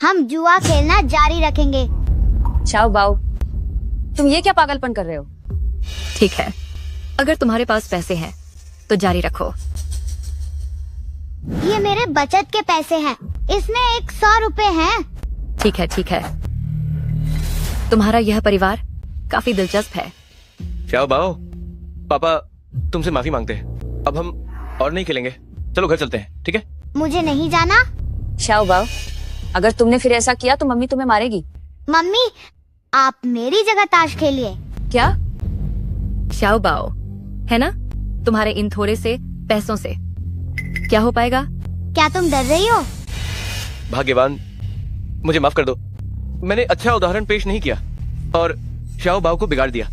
हम जुआ खेलना जारी रखेंगे। शाओ बाओ, तुम ये क्या पागलपन कर रहे हो? ठीक है, अगर तुम्हारे पास पैसे हैं तो जारी रखो। ये मेरे बचत के पैसे हैं, इसमें 100 रुपए हैं। ठीक है ठीक है, तुम्हारा यह परिवार काफी दिलचस्प है। शाओ बाओ, पापा तुमसे माफी मांगते हैं, अब हम और नहीं खेलेंगे, चलो घर चलते हैं, ठीक है? मुझे नहीं जाना। शाओ बाओ, अगर तुमने फिर ऐसा किया तो मम्मी तुम्हें मारेगी। मम्मी, आप मेरी जगह ताश खेलिए। क्या? शाओ बाओ, है ना, तुम्हारे इन थोड़े से पैसों से क्या हो पाएगा? क्या तुम डर रही हो? भाग्यवान, मुझे माफ कर दो, मैंने अच्छा उदाहरण पेश नहीं किया और शाओ बाओ को बिगाड़ दिया।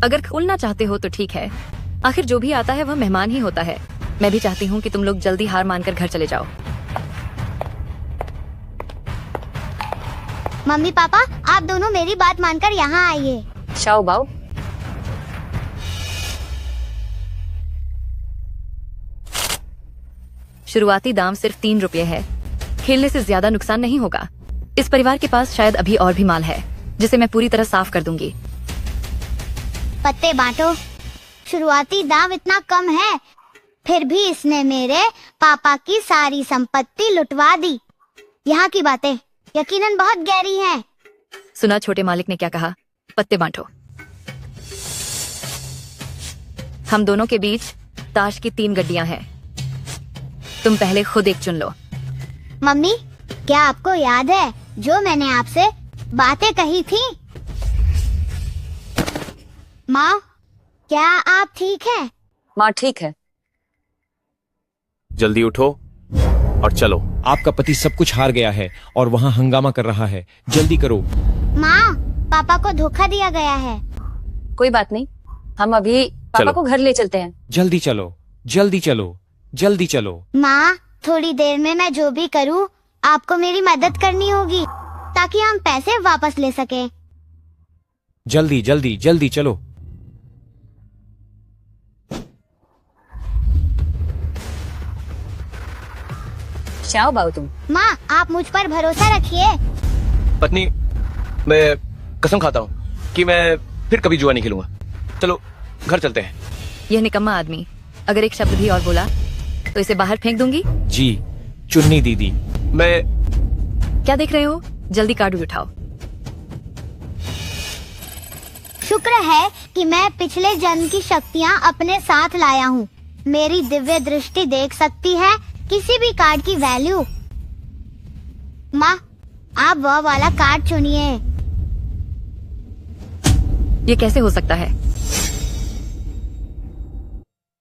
अगर खोलना चाहते हो तो ठीक है, आखिर जो भी आता है वह मेहमान ही होता है। मैं भी चाहती हूँ कि तुम लोग जल्दी हार मानकर घर चले जाओ। मम्मी पापा, आप दोनों मेरी बात मानकर यहाँ आइए। शाओ बाओ, शुरुआती दाम सिर्फ 3 रुपये है, खेलने से ज्यादा नुकसान नहीं होगा। इस परिवार के पास शायद अभी और भी माल है जिसे मैं पूरी तरह साफ कर दूंगी। पत्ते बांटो। शुरुआती दाम इतना कम है, फिर भी इसने मेरे पापा की सारी संपत्ति लुटवा दी। यहाँ की बातें यकीनन बहुत गहरी हैं। सुना छोटे मालिक ने क्या कहा? पत्ते बांटो। हम दोनों के बीच ताश की 3 गड्डियां हैं, तुम पहले खुद एक चुन लो। मम्मी, क्या आपको याद है जो मैंने आपसे बातें कही थी? माँ, क्या आप ठीक हैं? माँ ठीक है। जल्दी उठो और चलो। आपका पति सब कुछ हार गया है और वहाँ हंगामा कर रहा है, जल्दी करो। माँ, पापा को धोखा दिया गया है। कोई बात नहीं, हम अभी पापा चलो। को घर ले चलते हैं। जल्दी चलो, जल्दी चलो, जल्दी चलो। माँ, थोड़ी देर में मैं जो भी करूँ आपको मेरी मदद करनी होगी ताकि हम पैसे वापस ले सकें। जल्दी जल्दी जल्दी चलो। शाओ बाओ, तुम। माँ, आप मुझ पर भरोसा रखिए। पत्नी, मैं कसम खाता हूँ कि मैं फिर कभी जुआ नहीं खेलूंगा, चलो घर चलते हैं। यह निकम्मा आदमी अगर एक शब्द भी और बोला तो इसे बाहर फेंक दूंगी। जी, चुन्नी दीदी। मैं क्या देख रहे हो? जल्दी कार्ड उठाओ। शुक्र है कि मैं पिछले जन्म की शक्तियाँ अपने साथ लाया हूँ। मेरी दिव्य दृष्टि देख सकती है किसी भी कार्ड की वैल्यू। माँ, आप वह वाला कार्ड चुनिए। ये कैसे हो सकता है?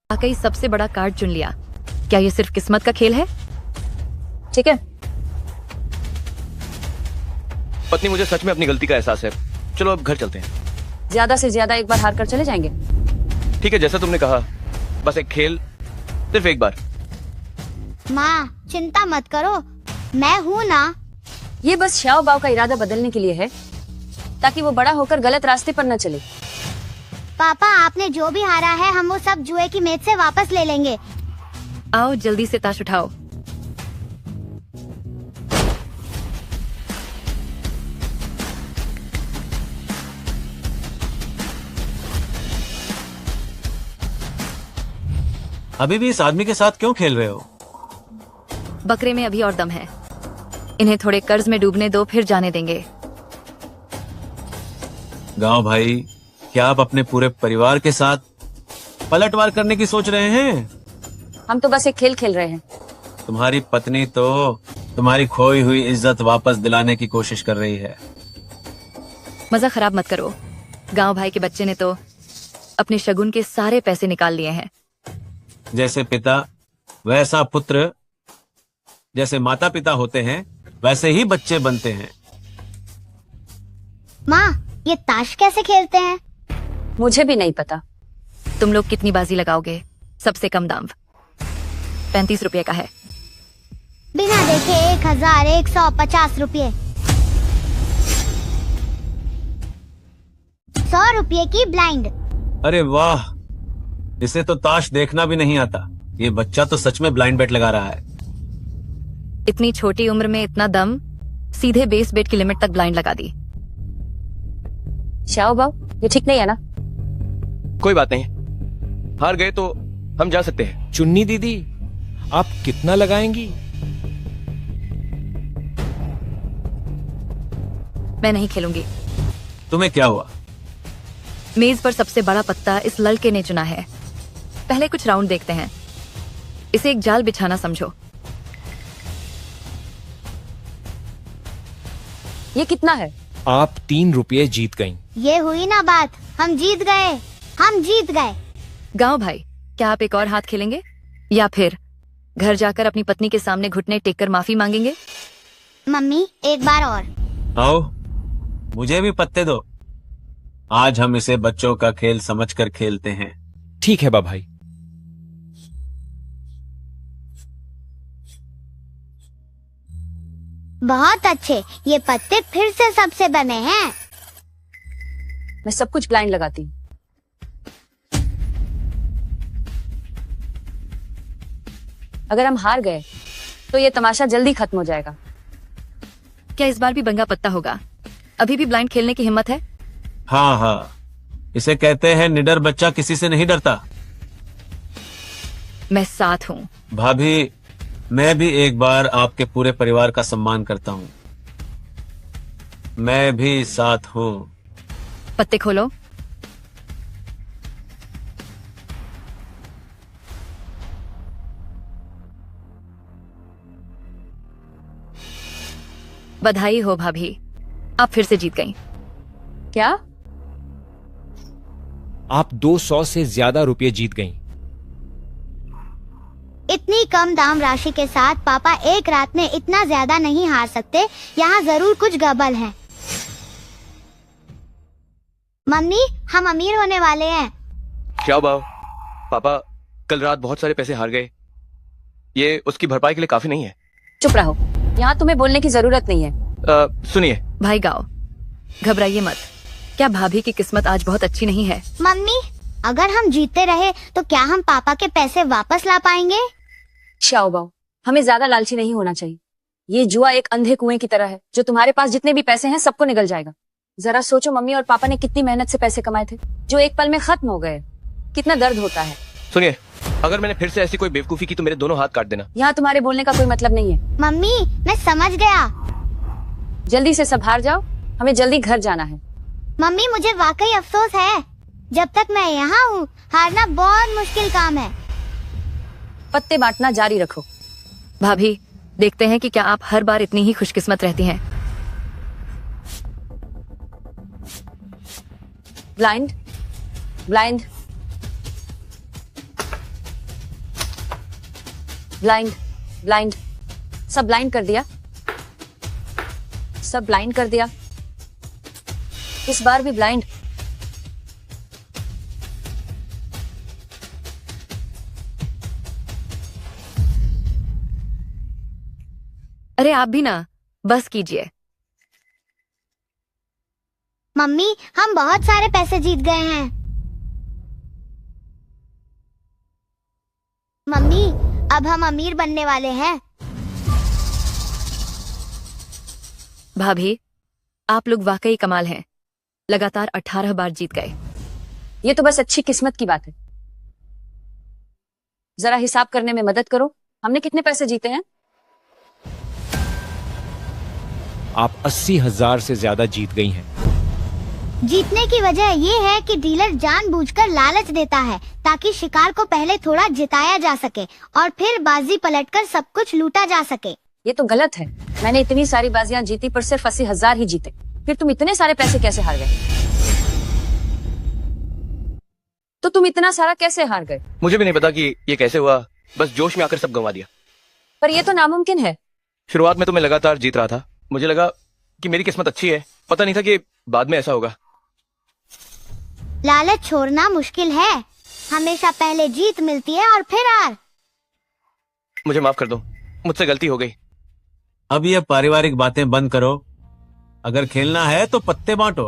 वाकई सबसे बड़ा कार्ड चुन लिया। क्या ये सिर्फ किस्मत का खेल है? ठीक है। पत्नी, मुझे सच में अपनी गलती का एहसास है, चलो अब घर चलते हैं। ज्यादा से ज्यादा एक बार हार कर चले जाएंगे। ठीक है, जैसा तुमने कहा, बस एक खेल, सिर्फ एक बार। माँ, चिंता मत करो, मैं हूँ ना। ये बस शाओ बाओ का इरादा बदलने के लिए है ताकि वो बड़ा होकर गलत रास्ते पर न चले। पापा, आपने जो भी हारा है हम वो सब जुए की मेज से वापस ले लेंगे। आओ जल्दी से ताश उठाओ। अभी भी इस आदमी के साथ क्यों खेल रहे हो? बकरे में अभी और दम है, इन्हें थोड़े कर्ज में डूबने दो, फिर जाने देंगे। गांव भाई, क्या आप अपने पूरे परिवार के साथ पलटवार करने की सोच रहे हैं? हम तो बस एक खेल खेल रहे हैं। तुम्हारी पत्नी तो तुम्हारी खोई हुई इज्जत वापस दिलाने की कोशिश कर रही है। मजा खराब मत करो। गांव भाई के बच्चे ने तो अपने शगुन के सारे पैसे निकाल लिए हैं। जैसे पिता वैसा पुत्र, जैसे माता पिता होते हैं वैसे ही बच्चे बनते हैं। माँ, ये ताश कैसे खेलते हैं? मुझे भी नहीं पता। तुम लोग कितनी बाजी लगाओगे? सबसे कम दाम 35 रुपये का है। बिना देखे 1150 रुपये। 100 रुपये की ब्लाइंड। अरे वाह, इसे तो ताश देखना भी नहीं आता। ये बच्चा तो सच में ब्लाइंड बेट लगा रहा है। इतनी छोटी उम्र में इतना दम, सीधे बेस बेट की लिमिट तक ब्लाइंड लगा दी। श्याओ बाओ, ये ठीक नहीं है ना? कोई बात नहीं, हार गए तो हम जा सकते हैं। चुन्नी दीदी, आप कितना लगाएंगी? मैं नहीं खेलूंगी। तुम्हें क्या हुआ? मेज पर सबसे बड़ा पत्ता इस लड़के ने चुना है। पहले कुछ राउंड देखते हैं। इसे एक जाल बिछाना समझो। ये कितना है? आप 3 रुपये जीत गईं। ये हुई ना बात, हम जीत गए, हम जीत गए। गांव भाई, क्या आप एक और हाथ खेलेंगे या फिर घर जाकर अपनी पत्नी के सामने घुटने टेक कर माफी मांगेंगे? मम्मी एक बार और। आओ, मुझे भी पत्ते दो। आज हम इसे बच्चों का खेल समझकर खेलते हैं। ठीक है बा भाई। बहुत अच्छे, ये पत्ते फिर से सबसे बने हैं। मैं सब कुछ ब्लाइंड लगाती हूँ। अगर हम हार गए तो ये तमाशा जल्दी खत्म हो जाएगा। क्या इस बार भी बंगा पत्ता होगा? अभी भी ब्लाइंड खेलने की हिम्मत है? हाँ हाँ, इसे कहते हैं निडर बच्चा किसी से नहीं डरता। मैं साथ हूँ। भाभी, मैं भी एक बार आपके पूरे परिवार का सम्मान करता हूँ। मैं भी साथ हूँ। पत्ते खोलो। बधाई हो भाभी, आप फिर से जीत गईं। क्या? आप 200 से ज्यादा रुपये जीत गईं। इतनी कम दाम राशि के साथ पापा एक रात में इतना ज्यादा नहीं हार सकते। यहाँ जरूर कुछ गड़बड़ है। मम्मी, हम अमीर होने वाले हैं। श्याओ बाओ, पापा कल रात बहुत सारे पैसे हार गए। ये उसकी भरपाई के लिए काफी नहीं है। चुप रहो, यहाँ तुम्हें बोलने की जरूरत नहीं है। सुनिए भाई गाओ, घबराइए मत। क्या भाभी की किस्मत आज बहुत अच्छी नहीं है? मम्मी, अगर हम जीतते रहे तो क्या हम पापा के पैसे वापस ला पाएंगे? श्याओ बाओ, हमें ज्यादा लालची नहीं होना चाहिए। ये जुआ एक अंधे कुएं की तरह है, जो तुम्हारे पास जितने भी पैसे हैं सबको निगल जाएगा। जरा सोचो, मम्मी और पापा ने कितनी मेहनत से पैसे कमाए थे, जो एक पल में खत्म हो गए। कितना दर्द होता है। सुनिए, अगर मैंने फिर से ऐसी कोई बेवकूफी की तो मेरे दोनों हाथ काट देना। यहाँ तुम्हारे बोलने का कोई मतलब नहीं है। मम्मी, मैं समझ गया। जल्दी से सब हार जाओ, हमें जल्दी घर जाना है। मम्मी, मुझे वाकई अफसोस है। जब तक मैं यहाँ हूँ, हारना बहुत मुश्किल काम है। पत्ते बांटना जारी रखो। भाभी, देखते हैं कि क्या आप हर बार इतनी ही खुशकिस्मत रहती हैं। Blind, blind, blind, blind. सब ब्लाइंड कर दिया, सब ब्लाइंड कर दिया। इस बार भी ब्लाइंड। अरे आप भी ना, बस कीजिए। मम्मी, हम बहुत सारे पैसे जीत गए हैं। मम्मी, अब हम अमीर बनने वाले हैं। भाभी, आप लोग वाकई कमाल हैं। लगातार 18 बार जीत गए। ये तो बस अच्छी किस्मत की बात है। जरा हिसाब करने में मदद करो, हमने कितने पैसे जीते हैं? आप 80,000 से ज्यादा जीत गई हैं। जीतने की वजह ये है कि डीलर जानबूझकर लालच देता है, ताकि शिकार को पहले थोड़ा जिताया जा सके और फिर बाजी पलटकर सब कुछ लूटा जा सके। ये तो गलत है। मैंने इतनी सारी बाजियां जीती पर सिर्फ 80,000 ही जीते। फिर तुम इतने सारे पैसे कैसे हार गए? तो तुम इतना सारा कैसे हार गए? मुझे भी नहीं पता कि ये कैसे हुआ, बस जोश में आकर सब गंवा दिया। पर ये तो नामुमकिन है। शुरुआत में तो मैं लगातार जीत रहा था। मुझे लगा कि मेरी किस्मत अच्छी है, पता नहीं था कि बाद में ऐसा होगा। लालच छोड़ना मुश्किल है। हमेशा पहले जीत मिलती है और फिर हार। मुझे माफ कर दो, मुझसे गलती हो गई। अब ये पारिवारिक बातें बंद करो। अगर खेलना है तो पत्ते बांटो।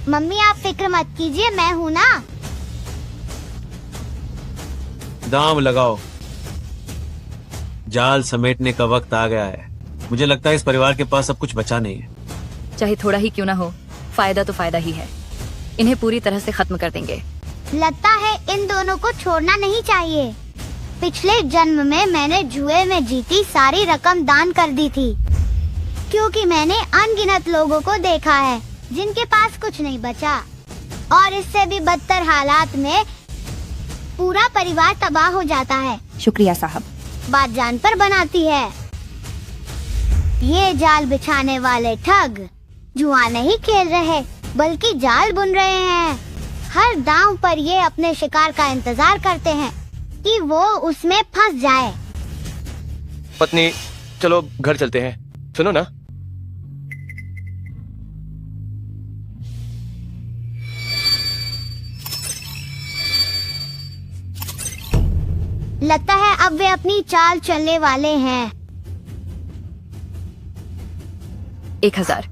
मम्मी आप फिक्र मत कीजिए, मैं हूँ ना। दाम लगाओ, जाल समेटने का वक्त आ गया है। मुझे लगता है इस परिवार के पास अब कुछ बचा नहीं है। चाहे थोड़ा ही क्यों ना हो, फायदा तो फायदा ही है। इन्हें पूरी तरह से खत्म कर देंगे। लगता है इन दोनों को छोड़ना नहीं चाहिए। पिछले जन्म में मैंने जुए में जीती सारी रकम दान कर दी थी, क्योंकि मैंने अनगिनत लोगों को देखा है जिनके पास कुछ नहीं बचा, और इससे भी बदतर हालात में पूरा परिवार तबाह हो जाता है। शुक्रिया साहब। बात जान पर बनाती है। ये जाल बिछाने वाले ठग जुआ नहीं खेल रहे, बल्कि जाल बुन रहे हैं। हर दांव पर ये अपने शिकार का इंतजार करते हैं कि वो उसमें फंस जाए। पत्नी, चलो घर चलते हैं। सुनो ना, लगता है अब वे अपनी चाल चलने वाले हैं। 1000।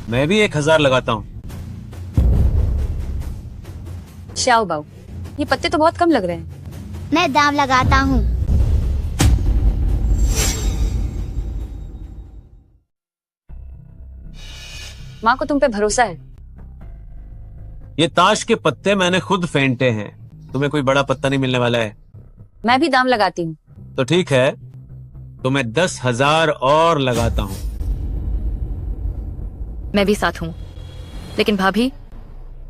मैं भी 1000 लगाता हूँ। श्याओ बाऊ, ये पत्ते तो बहुत कम लग रहे हैं। मैं दाम लगाता हूँ। माँ को तुम पे भरोसा है। ये ताश के पत्ते मैंने खुद फेंटे हैं। तुम्हें कोई बड़ा पत्ता नहीं मिलने वाला है। मैं भी दाम लगाती हूँ। तो ठीक है, तो मैं 10,000 और लगाता हूँ। मैं भी साथ हूँ। लेकिन भाभी,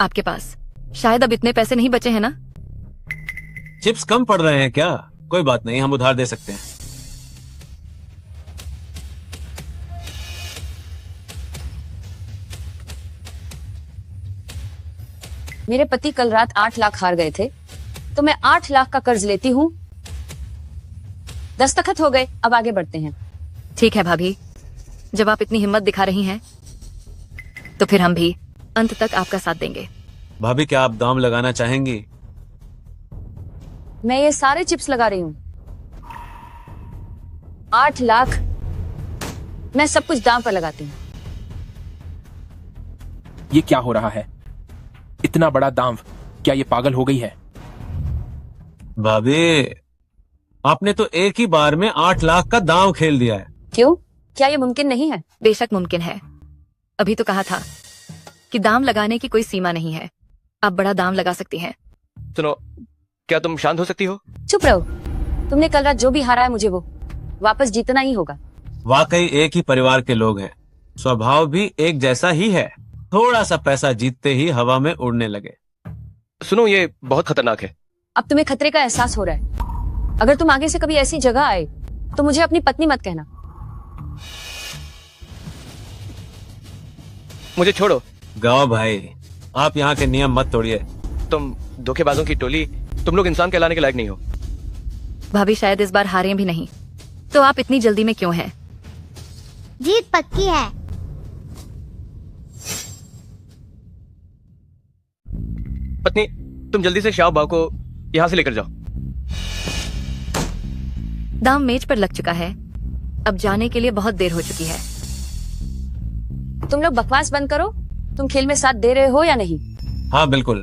आपके पास शायद अब इतने पैसे नहीं बचे हैं ना? चिप्स कम पड़ रहे हैं क्या? कोई बात नहीं, हम उधार दे सकते हैं। मेरे पति कल रात 8 लाख हार गए थे, तो मैं 8 लाख का कर्ज लेती हूँ। दस्तखत हो गए, अब आगे बढ़ते हैं। ठीक है भाभी, जब आप इतनी हिम्मत दिखा रही हैं, तो फिर हम भी अंत तक आपका साथ देंगे। भाभी, क्या आप दाम लगाना चाहेंगी? मैं ये सारे चिप्स लगा रही हूँ। 8 लाख मैं सब कुछ दाम पर लगाती हूँ। ये क्या हो रहा है? इतना बड़ा दाम, क्या ये पागल हो गई है? भाभी, आपने तो एक ही बार में 8 लाख का दांव खेल दिया है। क्यों? क्या ये मुमकिन नहीं है? बेशक मुमकिन है। अभी तो कहा था कि दाम लगाने की कोई सीमा नहीं है। आप बड़ा दाम लगा सकती हैं। सुनो, क्या तुम शांत हो सकती हो? चुप रहो। तुमने कल रात जो भी हारा है, मुझे वो वापस जीतना ही होगा। वाकई एक ही परिवार के लोग हैं, स्वभाव भी एक जैसा ही है। थोड़ा सा पैसा जीतते ही हवा में उड़ने लगे। सुनो, ये बहुत खतरनाक है। अब तुम्हें खतरे का एहसास हो रहा है। अगर तुम आगे से कभी ऐसी जगह आए तो मुझे अपनी पत्नी मत कहना। मुझे छोड़ो। गाओ भाई, आप यहाँ के नियम मत तोड़िए। तुम धोखेबाजों की टोली, तुम लोग इंसान कहलाने के लायक नहीं हो। भाभी शायद इस बार हारें भी नहीं, तो आप इतनी जल्दी में क्यों हैं? जीत पक्की है। पत्नी, तुम जल्दी से शाओ बाओ को यहाँ से लेकर जाओ। दाम मेज पर लग चुका है। अब जाने के लिए बहुत देर हो चुकी है। तुम लोग बकवास बंद करो। तुम खेल में साथ दे रहे हो या नहीं? हाँ बिल्कुल।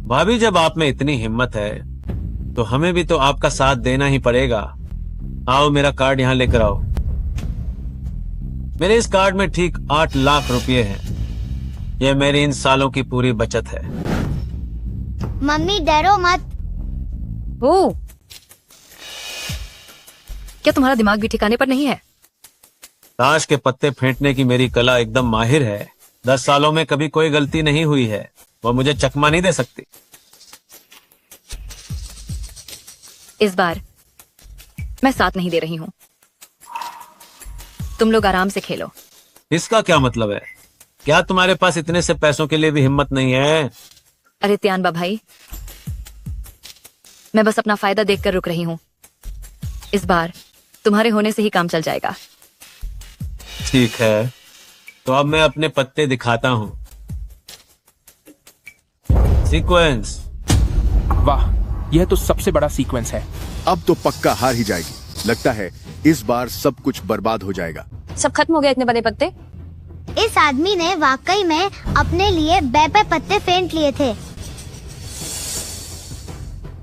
भाभी, जब आप में इतनी हिम्मत है तो हमें भी तो आपका साथ देना ही पड़ेगा। आओ, मेरा कार्ड यहाँ लेकर आओ। मेरे इस कार्ड में ठीक 8 लाख रुपए हैं। यह मेरी इन सालों की पूरी बचत है। मम्मी डरो मत। ओ, क्या तुम्हारा दिमाग भी ठिकाने पर नहीं है? ताश के पत्ते फेंटने की मेरी कला एकदम माहिर है। 10 सालों में कभी कोई गलती नहीं हुई है। वो मुझे चकमा नहीं दे सकती। इस बार मैं साथ नहीं दे रही हूँ। तुम लोग आराम से खेलो। इसका क्या मतलब है? क्या तुम्हारे पास इतने से पैसों के लिए भी हिम्मत नहीं है? अरे त्यानबा भाई, मैं बस अपना फायदा देखकर रुक रही हूँ। इस बार तुम्हारे होने से ही काम चल जाएगा। ठीक है, तो अब मैं अपने पत्ते दिखाता हूँ। सीक्वेंस। वाह, यह तो सबसे बड़ा सीक्वेंस है। अब तो पक्का हार ही जाएगी। लगता है इस बार सब कुछ बर्बाद हो जाएगा। सब खत्म हो गया इतने बड़े पत्ते? इस आदमी ने वाकई में अपने लिए बेपे पत्ते फेंट लिए थे।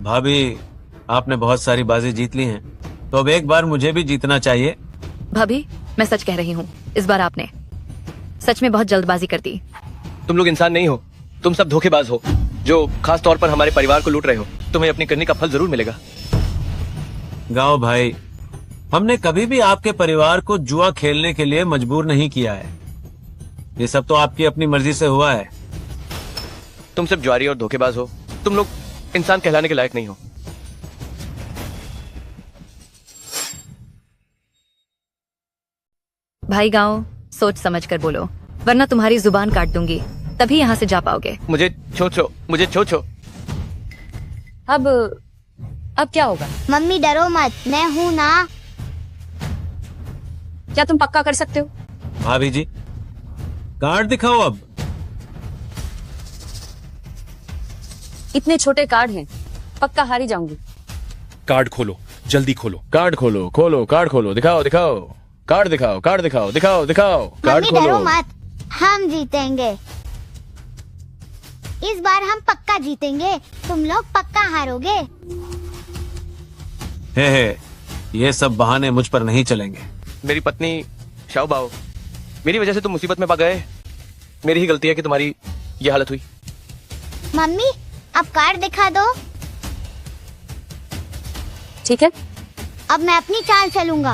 भाभी, आपने बहुत सारी बाजी जीत ली हैं, तो अब एक बार मुझे भी जीतना चाहिए। भाभी, मैं सच कह रही हूँ, इस बार आपने सच में बहुत जल्दबाजी कर दी। तुम लोग इंसान नहीं हो, तुम सब धोखेबाज हो, जो खास तौर पर हमारे परिवार को लूट रहे हो। तुम्हें अपनी करनी का फल जरूर मिलेगा। गांव भाई, हमने कभी भी आपके परिवार को जुआ खेलने के लिए मजबूर नहीं किया है। ये सब तो आपकी अपनी मर्जी से हुआ है। तुम सब जुआरी और धोखेबाज हो। तुम लोग इंसान कहलाने के लायक नहीं हो। भाई गांव, सोच समझ कर बोलो, वरना तुम्हारी जुबान काट दूंगी, तभी यहाँ से जा पाओगे। मुझे छोड़ो, मुझे छोड़ो। अब क्या होगा? मम्मी डरो मत, मैं हूँ ना। क्या तुम पक्का कर सकते हो? भाभी जी, कार्ड दिखाओ अब। इतने छोटे कार्ड हैं, पक्का हार ही जाऊंगी। कार्ड खोलो, जल्दी खोलो। कार्ड खोलो, खोलो, कार्ड खोलो, दिखाओ, दिखाओ, कार्ड दिखाओ, कार्ड दिखाओ, दिखाओ, दिखाओ, कार्ड मम्मी डरो खोलो। मत, हम जीतेंगे। इस बार हम पक्का जीतेंगे, तुम लोग पक्का हारोगे। हे, ये सब बहाने मुझ पर नहीं चलेंगे। मेरी पत्नी शाओबाओ, मेरी वजह से तुम मुसीबत में पड़ गए। मेरी ही गलती है कि तुम्हारी ये हालत हुई। मम्मी, अब कार्ड दिखा दो। ठीक है, अब मैं अपनी चाल चलूंगा।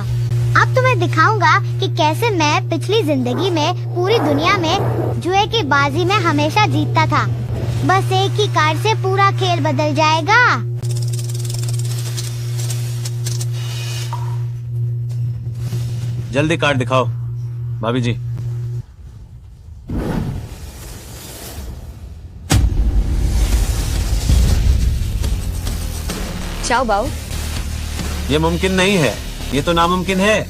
अब तुम्हें दिखाऊंगा कि कैसे मैं पिछली जिंदगी में पूरी दुनिया में जुए की बाजी में हमेशा जीतता था। बस एक ही कार्ड से पूरा खेल बदल जाएगा। जल्दी कार्ड दिखाओ भाभी जी। चाओ बाओ, ये मुमकिन नहीं है, ये तो नामुमकिन है।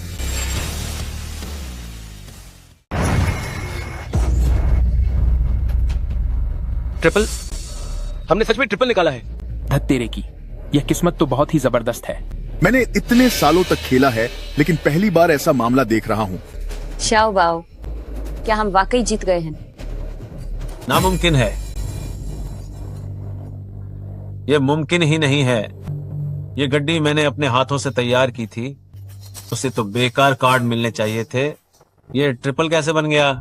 ट्रिपल, हमने सच में ट्रिपल निकाला है। धत्तेरे की, यह किस्मत तो बहुत ही जबरदस्त है। मैंने इतने सालों तक खेला है, लेकिन पहली बार ऐसा मामला देख रहा हूँ। चाओ बाओ, क्या हम वाकई जीत गए हैं? नामुमकिन है, ये मुमकिन ही नहीं है। ये गड्डी मैंने अपने हाथों से तैयार की थी, उसे तो बेकार कार्ड मिलने चाहिए थे। ये ट्रिपल कैसे बन गया?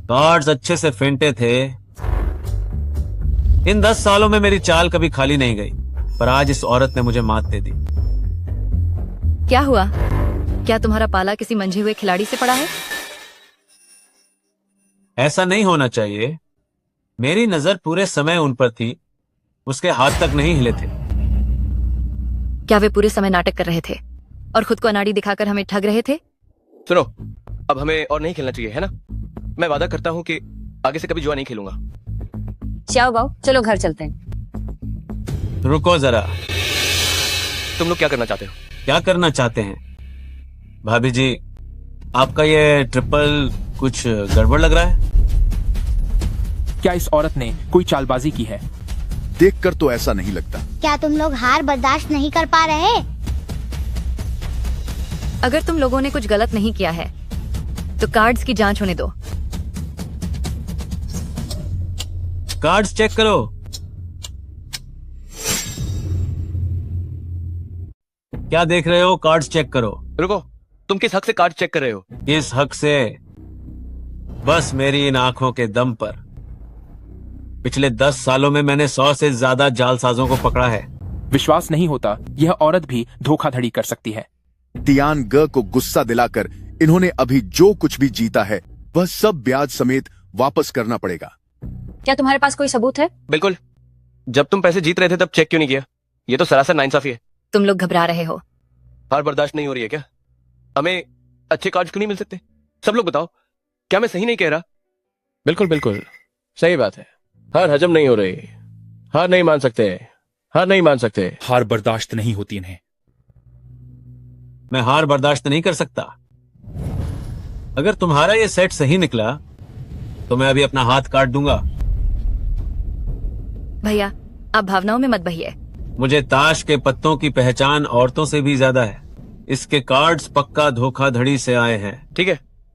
कार्ड्स अच्छे से फेंटे थे। इन 10 सालों में मेरी चाल कभी खाली नहीं गई, पर आज इस औरत ने मुझे मात दे दी। क्या हुआ? क्या तुम्हारा पाला किसी मंझे हुए खिलाड़ी से पड़ा है? ऐसा नहीं होना चाहिए। मेरी नजर पूरे समय उन पर थी, उसके हाथ तक नहीं हिले थे। क्या वे पूरे समय नाटक कर रहे थे और खुद को अनाड़ी दिखाकर हमें ठग रहे थे? सुनो, अब हमें और नहीं खेलना चाहिए, है ना? मैं वादा करता हूँ कि आगे से कभी जुआ नहीं खेलूंगा। चाओ बाओ, चलो घर चलते हैं। रुको जरा, तुम लोग क्या करना चाहते हो? क्या करना चाहते हैं? भाभी जी, आपका ये ट्रिपल कुछ गड़बड़ लग रहा है। क्या इस औरत ने कोई चालबाजी की है? देखकर तो ऐसा नहीं लगता। क्या तुम लोग हार बर्दाश्त नहीं कर पा रहे? अगर तुम लोगों ने कुछ गलत नहीं किया है तो कार्ड्स की जांच होने दो। कार्ड्स चेक करो। क्या देख रहे हो? कार्ड्स चेक करो। रुको, तुम किस हक से कार्ड चेक कर रहे हो? इस हक से, बस मेरी इन आंखों के दम पर पिछले 10 सालों में मैंने 100 से ज्यादा जालसाजों को पकड़ा है। विश्वास नहीं होता, यह औरत भी धोखाधड़ी कर सकती है। तियान ग को गुस्सा दिलाकर इन्होंने अभी जो कुछ भी जीता है वह सब ब्याज समेत वापस करना पड़ेगा। क्या तुम्हारे पास कोई सबूत है? बिल्कुल। जब तुम पैसे जीत रहे थे तब चेक क्यों नहीं किया? ये तो सरासर नाइंसाफी है। तुम लोग घबरा रहे हो। हार बर्दाश्त नहीं हो रही है क्या? हमें अच्छे कार्ड क्यों नहीं मिल सकते? सब लोग बताओ, क्या मैं सही नहीं कह रहा? बिल्कुल बिल्कुल सही बात है। हार हजम नहीं हो रही, हार नहीं मान सकते, हार नहीं मान सकते। हार बर्दाश्त नहीं होती इन्हें। मैं हार बर्दाश्त नहीं कर सकता। अगर तुम्हारा ये सेट सही निकला तो मैं अभी अपना हाथ काट दूंगा। भैया, आप भावनाओं में मत बहिए। मुझे ताश के पत्तों की पहचान औरतों से भी ज्यादा है। इसके कार्ड्स पक्का धोखाधड़ी से आए हैं। ठीक है,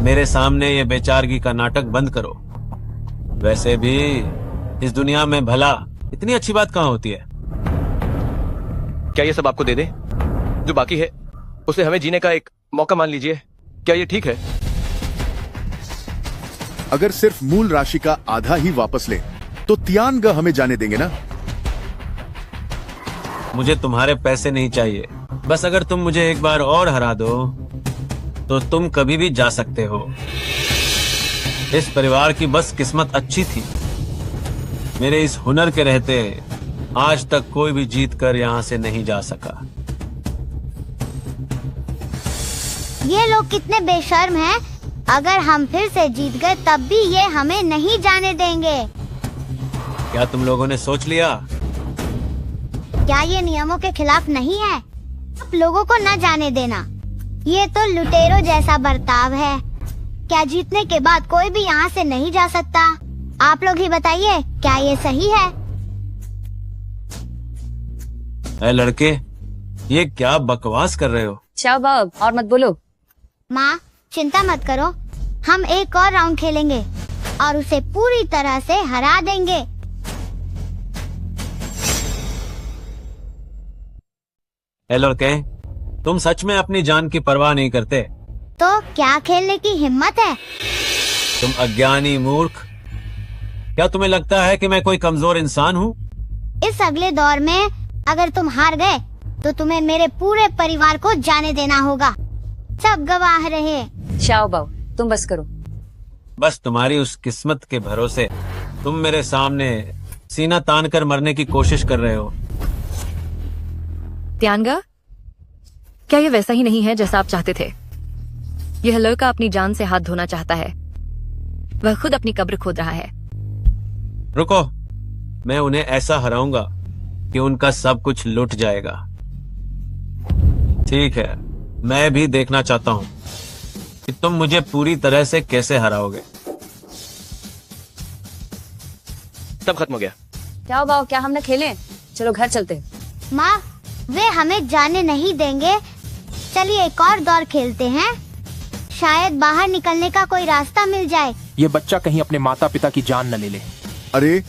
मेरे सामने ये बेचारगी का नाटक बंद करो। वैसे भी इस दुनिया में भला इतनी अच्छी बात कहाँ होती है। क्या ये सब आपको दे दे? जो बाकी है उसे हमें जीने का एक मौका मान लीजिए। क्या ये ठीक है? अगर सिर्फ मूल राशि का आधा ही वापस ले तो तियांग हमें जाने देंगे ना? मुझे तुम्हारे पैसे नहीं चाहिए, बस अगर तुम मुझे एक बार और हरा दो तो तुम कभी भी जा सकते हो। इस परिवार की बस किस्मत अच्छी थी, मेरे इस हुनर के रहते आज तक कोई भी जीत कर यहां से नहीं जा सका। ये लोग कितने बेशर्म हैं। अगर हम फिर से जीत गए तब भी ये हमें नहीं जाने देंगे। क्या तुम लोगों ने सोच लिया? क्या ये नियमों के खिलाफ नहीं है? आप लोगों को न जाने देना, ये तो लुटेरों जैसा बर्ताव है। क्या जीतने के बाद कोई भी यहाँ से नहीं जा सकता? आप लोग ही बताइए, क्या ये सही है? ऐ लड़के, ये क्या बकवास कर रहे हो? चाओ बाब, और मत बोलो। माँ चिंता मत करो, हम एक और राउंड खेलेंगे और उसे पूरी तरह से हरा देंगे। ऐ लड़के, तुम सच में अपनी जान की परवाह नहीं करते? तो क्या खेलने की हिम्मत है? तुम अज्ञानी मूर्ख, क्या तुम्हें लगता है कि मैं कोई कमजोर इंसान हूँ? इस अगले दौर में अगर तुम हार गए तो तुम्हें मेरे पूरे परिवार को जाने देना होगा। सब गवाह रहे। चाओ बाओ, तुम बस करो। बस तुम्हारी उस किस्मत के भरोसे तुम मेरे सामने सीना तान कर मरने की कोशिश कर रहे हो। त्यांगा, क्या ये वैसा ही नहीं है जैसा आप चाहते थे? यह लड़का अपनी जान से हाथ धोना चाहता है, वह खुद अपनी कब्र खोद रहा है। रुको, मैं उन्हें ऐसा हराऊंगा कि उनका सब कुछ लुट जाएगा। ठीक है, मैं भी देखना चाहता हूं कि तुम मुझे पूरी तरह से कैसे हराओगे। सब खत्म हो गया। चाओ बाओ, क्या हम न खेलें? चलो घर चलते हैं। माँ वे हमें जाने नहीं देंगे। चलिए एक और दौर खेलते हैं, शायद बाहर निकलने का कोई रास्ता मिल जाए। ये बच्चा कहीं अपने माता पिता की जान न ले ले। अरे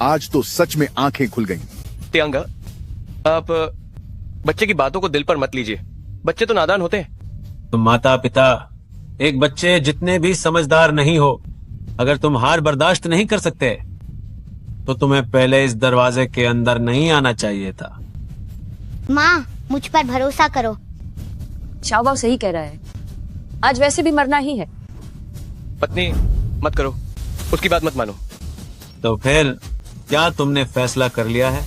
आज तो सच में आंखें खुल गईं। तियांगा, आप बच्चे की बातों को दिल पर मत लीजिए। बच्चे तो नादान होते हैं। तुम माता पिता एक बच्चे जितने भी समझदार नहीं हो, अगर तुम हार बर्दाश्त नहीं कर सकते तो तुम्हें पहले इस दरवाजे के अंदर नहीं आना चाहिए था। माँ मुझ पर भरोसा करो। चाओ बाओ सही कह रहा है, आज वैसे भी मरना ही है। पत्नी मत करो, उसकी बात मत मानो। तो फिर क्या तुमने फैसला कर लिया है?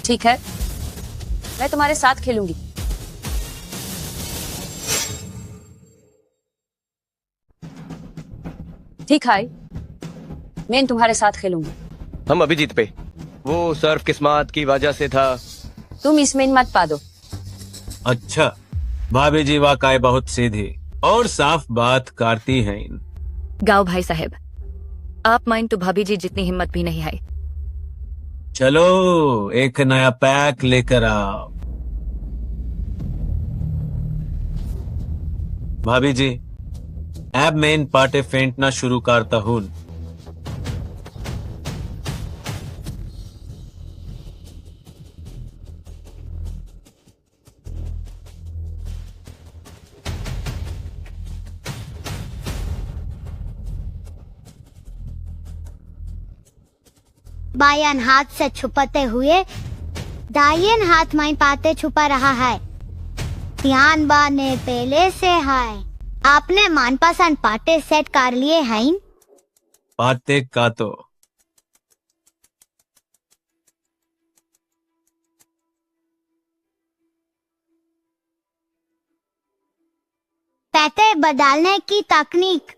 ठीक है, मैं तुम्हारे साथ खेलूंगी। ठीक है, मैं तुम्हारे साथ खेलूंगी। हम अभी जीत पे, वो सर्फ किस्मत की वजह से था। तुम इसमें मत पा दो। अच्छा, भाभी जी वाकई बहुत सीधी और साफ बात करती हैं। गाओ भाई साहब, आप माइन तो भाभी जी जितनी हिम्मत भी नहीं है। चलो एक नया पैक लेकर आओ। भाभी जी, अब मैं इन पार्टे फेंटना शुरू करता हूँ। बायन हाथ से छुपाते हुए दायन हाथ में पाते छुपा रहा है। ध्यान बाने पहले से है। आपने मनपसंद पाटे सेट कर लिए हैं? पाते का तो पैटे बदलने की तकनीक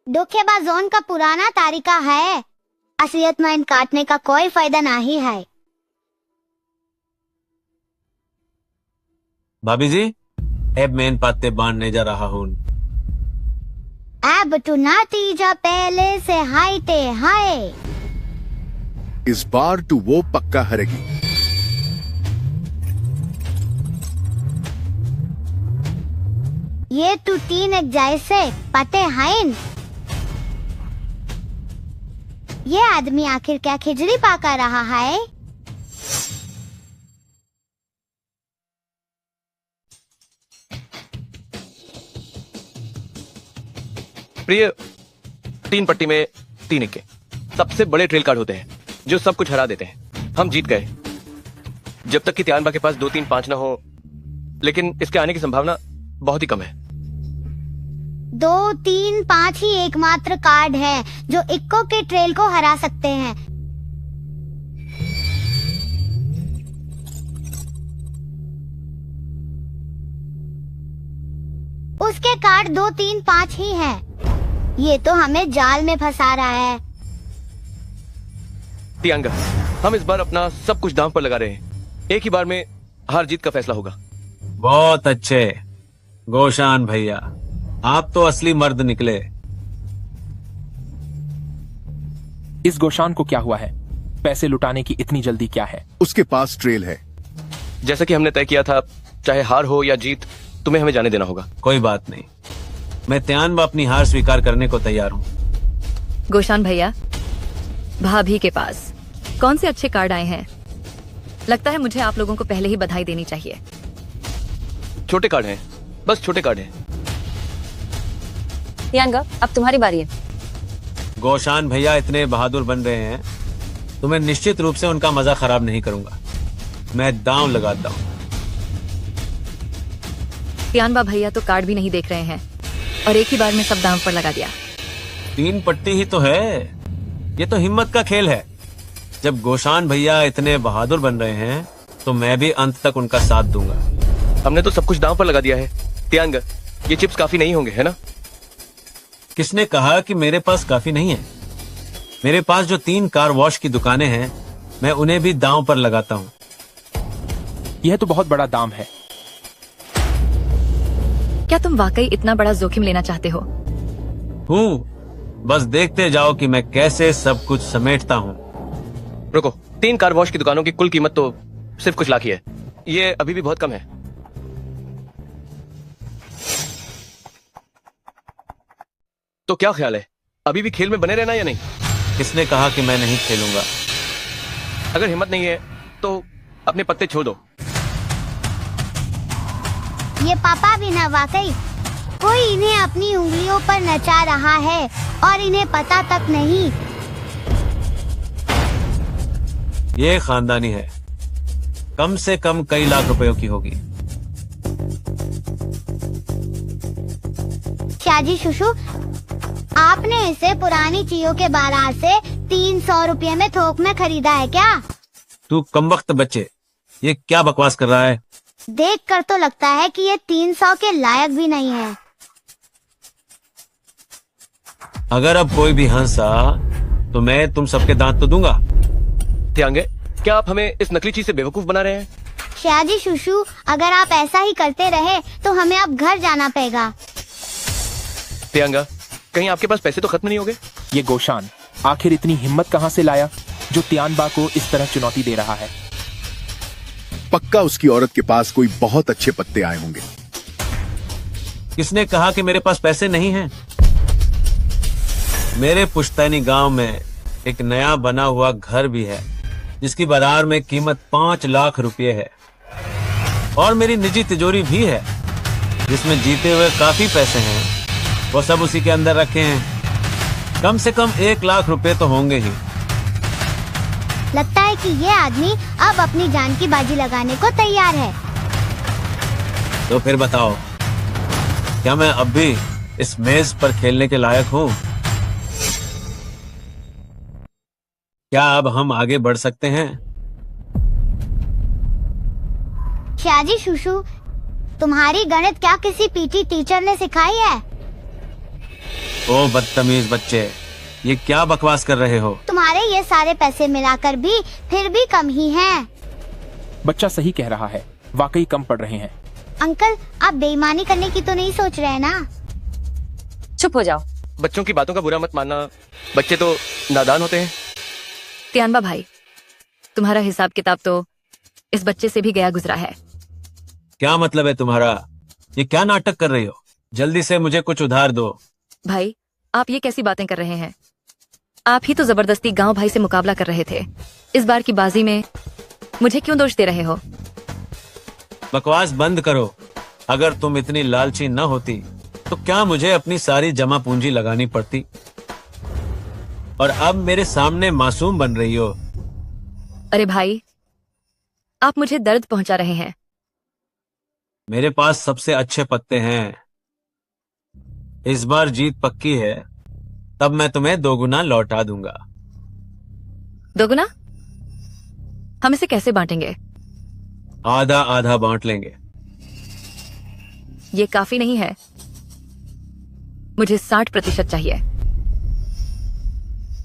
धोखेबाजों का पुराना तरीका है। असलियत में इन काटने का कोई फायदा नहीं है। भाभी जी, अब मैं इन पाते बांधने जा रहा हूँ। अब तो नतीजा पहले से हाईते है। इस बार तो वो पक्का हारेगी। ये तू तीन एक जैसे पते हैं। ये आदमी आखिर क्या खिचड़ी पका रहा है? प्रिय, 3 पट्टी में 3 इक्के सबसे बड़े ट्रेल कार्ड होते हैं जो सब कुछ हरा देते हैं। हम जीत गए जब तक कि त्यानबा के पास 2 3 5 ना हो, लेकिन इसके आने की संभावना बहुत ही कम है। 2 3 5 ही एकमात्र कार्ड है जो इक्को के ट्रेल को हरा सकते हैं। उसके कार्ड 2 3 5 ही हैं। ये तो हमें जाल में फंसा रहा है। तियांगा, हम इस बार अपना सब कुछ दांव पर लगा रहे हैं। एक ही बार में हार जीत का फैसला होगा। बहुत अच्छे गोशान भैया, आप तो असली मर्द निकले। इस गोशान को क्या हुआ है? पैसे लुटाने की इतनी जल्दी क्या है? उसके पास ट्रेल है। जैसा कि हमने तय किया था, चाहे हार हो या जीत, तुम्हें हमें जाने देना होगा। कोई बात नहीं, मैं त्यानबा अपनी हार स्वीकार करने को तैयार हूँ। गोशान भैया, भाभी के पास कौन से अच्छे कार्ड आए हैं? लगता है मुझे आप लोगों को पहले ही बधाई देनी चाहिए। छोटे कार्ड हैं, बस छोटे कार्ड हैं। तियांगा, अब तुम्हारी बारी है। गोशान भैया इतने बहादुर बन रहे हैं तो मैं निश्चित रूप से उनका मजा खराब नहीं करूंगा। मैं दांव लगाता हूँ। त्यानबा भैया तो कार्ड भी नहीं देख रहे हैं और एक ही बार में सब दांव पर लगा दिया। 3 पट्टी ही तो है, ये तो हिम्मत का खेल है। जब गोशान भैया इतने बहादुर बन रहे हैं तो मैं भी अंत तक उनका साथ दूंगा। हमने तो सब कुछ दांव पर लगा दिया है। तियांगा, ये चिप्स काफी नहीं होंगे, है ना? किसने कहा कि मेरे पास काफी नहीं है? मेरे पास जो 3 कार वॉश की दुकानें हैं, मैं उन्हें भी दांव पर लगाता हूँ। यह तो बहुत बड़ा दाम है। क्या तुम वाकई इतना बड़ा जोखिम लेना चाहते हो? बस देखते जाओ कि मैं कैसे सब कुछ समेटता हूँ। रुको, 3 कार वॉश की दुकानों की कुल कीमत तो सिर्फ कुछ लाख ही है। ये अभी भी बहुत कम है। तो क्या ख्याल है, अभी भी खेल में बने रहना या नहीं? किसने कहा कि मैं नहीं खेलूंगा? अगर हिम्मत नहीं है तो अपने पत्ते छोड़ दो। ये पापा भी ना, वाकई कोई इन्हें अपनी उंगलियों पर नचा रहा है और इन्हें पता तक नहीं। ये खानदानी है, कम से कम कई लाख रुपयों की होगी। शाजी शुशु, आपने इसे पुरानी चीजों के बाजार से 300 रुपये में थोक में खरीदा है क्या? तू कमबख्त बच्चे, ये क्या बकवास कर रहा है? देखकर तो लगता है कि ये 300 के लायक भी नहीं है। अगर अब कोई भी हंसा तो मैं तुम सबके दांत तो दूंगा। तियांगे, क्या आप हमें इस नकली चीज से बेवकूफ बना रहे हैं? शाजी शुशु, अगर आप ऐसा ही करते रहे तो हमें अब घर जाना पड़ेगा। तियांगा, कहीं आपके पास पैसे तो खत्म नहीं हो गए? ये गोशान आखिर इतनी हिम्मत कहाँ से लाया जो त्यानबा को इस तरह चुनौती दे रहा है? पक्का उसकी औरत के पास कोई बहुत अच्छे पत्ते आए होंगे। किसने कहा कि मेरे पास पैसे नहीं हैं? मेरे पुश्तैनी गांव में एक नया बना हुआ घर भी है जिसकी बाजार में कीमत 5 लाख रुपए है, और मेरी निजी तिजोरी भी है जिसमें जीते हुए काफी पैसे हैं। वो सब उसी के अंदर रखे हैं। कम से कम 1 लाख रुपए तो होंगे ही। लगता है कि ये आदमी अब अपनी जान की बाजी लगाने को तैयार है। तो फिर बताओ, क्या मैं अब भी इस मेज पर खेलने के लायक हूँ? क्या अब हम आगे बढ़ सकते हैं? शाजी शुशु, तुम्हारी गणित क्या किसी पीटी टीचर ने सिखाई है? ओ बदतमीज बच्चे, ये क्या बकवास कर रहे हो? तुम्हारे ये सारे पैसे मिलाकर भी फिर भी कम ही हैं। बच्चा सही कह रहा है, वाकई कम पड़ रहे हैं। अंकल, आप बेईमानी करने की तो नहीं सोच रहे ना? चुप हो जाओ। बच्चों की बातों का बुरा मत मानना, बच्चे तो नादान होते हैं। त्यानबा भाई, तुम्हारा हिसाब किताब तो इस बच्चे से भी गया गुजरा है। क्या मतलब है तुम्हारा? ये क्या नाटक कर रही हो? जल्दी से मुझे कुछ उधार दो। भाई, आप ये कैसी बातें कर रहे हैं? आप ही तो जबरदस्ती गांव भाई से मुकाबला कर रहे थे। इस बार की बाजी में मुझे क्यों दोष दे रहे हो? बकवास बंद करो। अगर तुम इतनी लालची न होती तो क्या मुझे अपनी सारी जमा पूंजी लगानी पड़ती? और अब मेरे सामने मासूम बन रही हो। अरे भाई, आप मुझे दर्द पहुंचा रहे हैं। मेरे पास सबसे अच्छे पत्ते हैं। इस बार जीत पक्की है, तब मैं तुम्हें 2 गुना लौटा दूंगा। 2 गुना? हम इसे कैसे बांटेंगे? आधा आधा बांट लेंगे। ये काफी नहीं है, मुझे 60% चाहिए।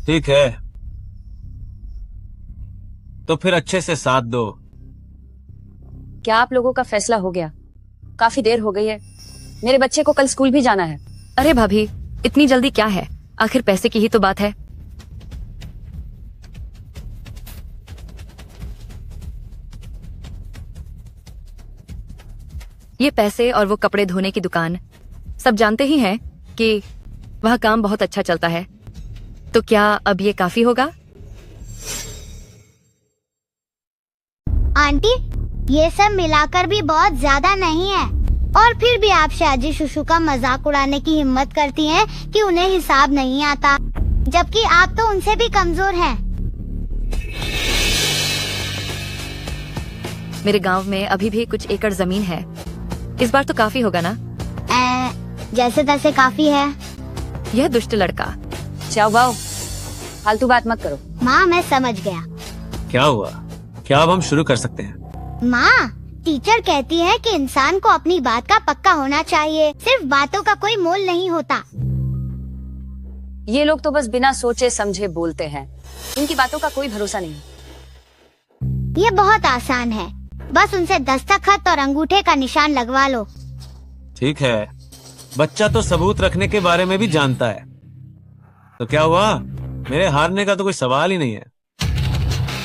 ठीक है, तो फिर अच्छे से साथ दो। क्या आप लोगों का फैसला हो गया? काफी देर हो गई है, मेरे बच्चे को कल स्कूल भी जाना है। अरे भाभी, इतनी जल्दी क्या है? आखिर पैसे की ही तो बात है। ये पैसे और वो कपड़े धोने की दुकान, सब जानते ही हैं कि वह काम बहुत अच्छा चलता है। तो क्या अब ये काफी होगा? आंटी, ये सब मिलाकर भी बहुत ज्यादा नहीं है। और फिर भी आप शाजी शुशु का मजाक उड़ाने की हिम्मत करती हैं कि उन्हें हिसाब नहीं आता, जबकि आप तो उनसे भी कमजोर हैं। मेरे गांव में अभी भी कुछ एकड़ जमीन है। इस बार तो काफी होगा ना? जैसे तैसे काफी है। यह दुष्ट लड़का। चाओ बाओ, फालतू बात मत करो। माँ, मैं समझ गया। क्या हुआ? क्या अब हम शुरू कर सकते हैं? माँ, टीचर कहती है कि इंसान को अपनी बात का पक्का होना चाहिए। सिर्फ बातों का कोई मोल नहीं होता। ये लोग तो बस बिना सोचे समझे बोलते हैं, इनकी बातों का कोई भरोसा नहीं। ये बहुत आसान है, बस उनसे दस्तखत और अंगूठे का निशान लगवा लो। ठीक है, बच्चा तो सबूत रखने के बारे में भी जानता है। तो क्या हुआ? मेरे हारने का तो कोई सवाल ही नहीं है।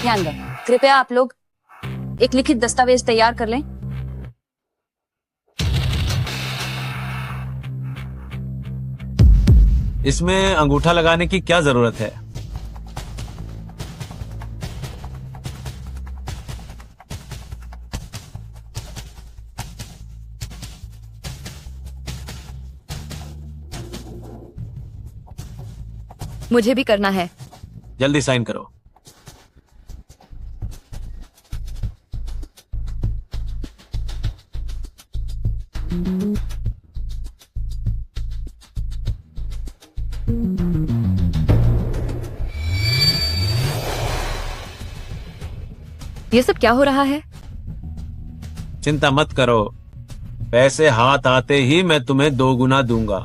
ध्यान दो, कृपया आप लोग एक लिखित दस्तावेज तैयार कर लें। इसमें अंगूठा लगाने की क्या जरूरत है? मुझे भी करना है। जल्दी साइन करो। ये सब क्या हो रहा है? चिंता मत करो, पैसे हाथ आते ही मैं तुम्हें 2 गुना दूंगा।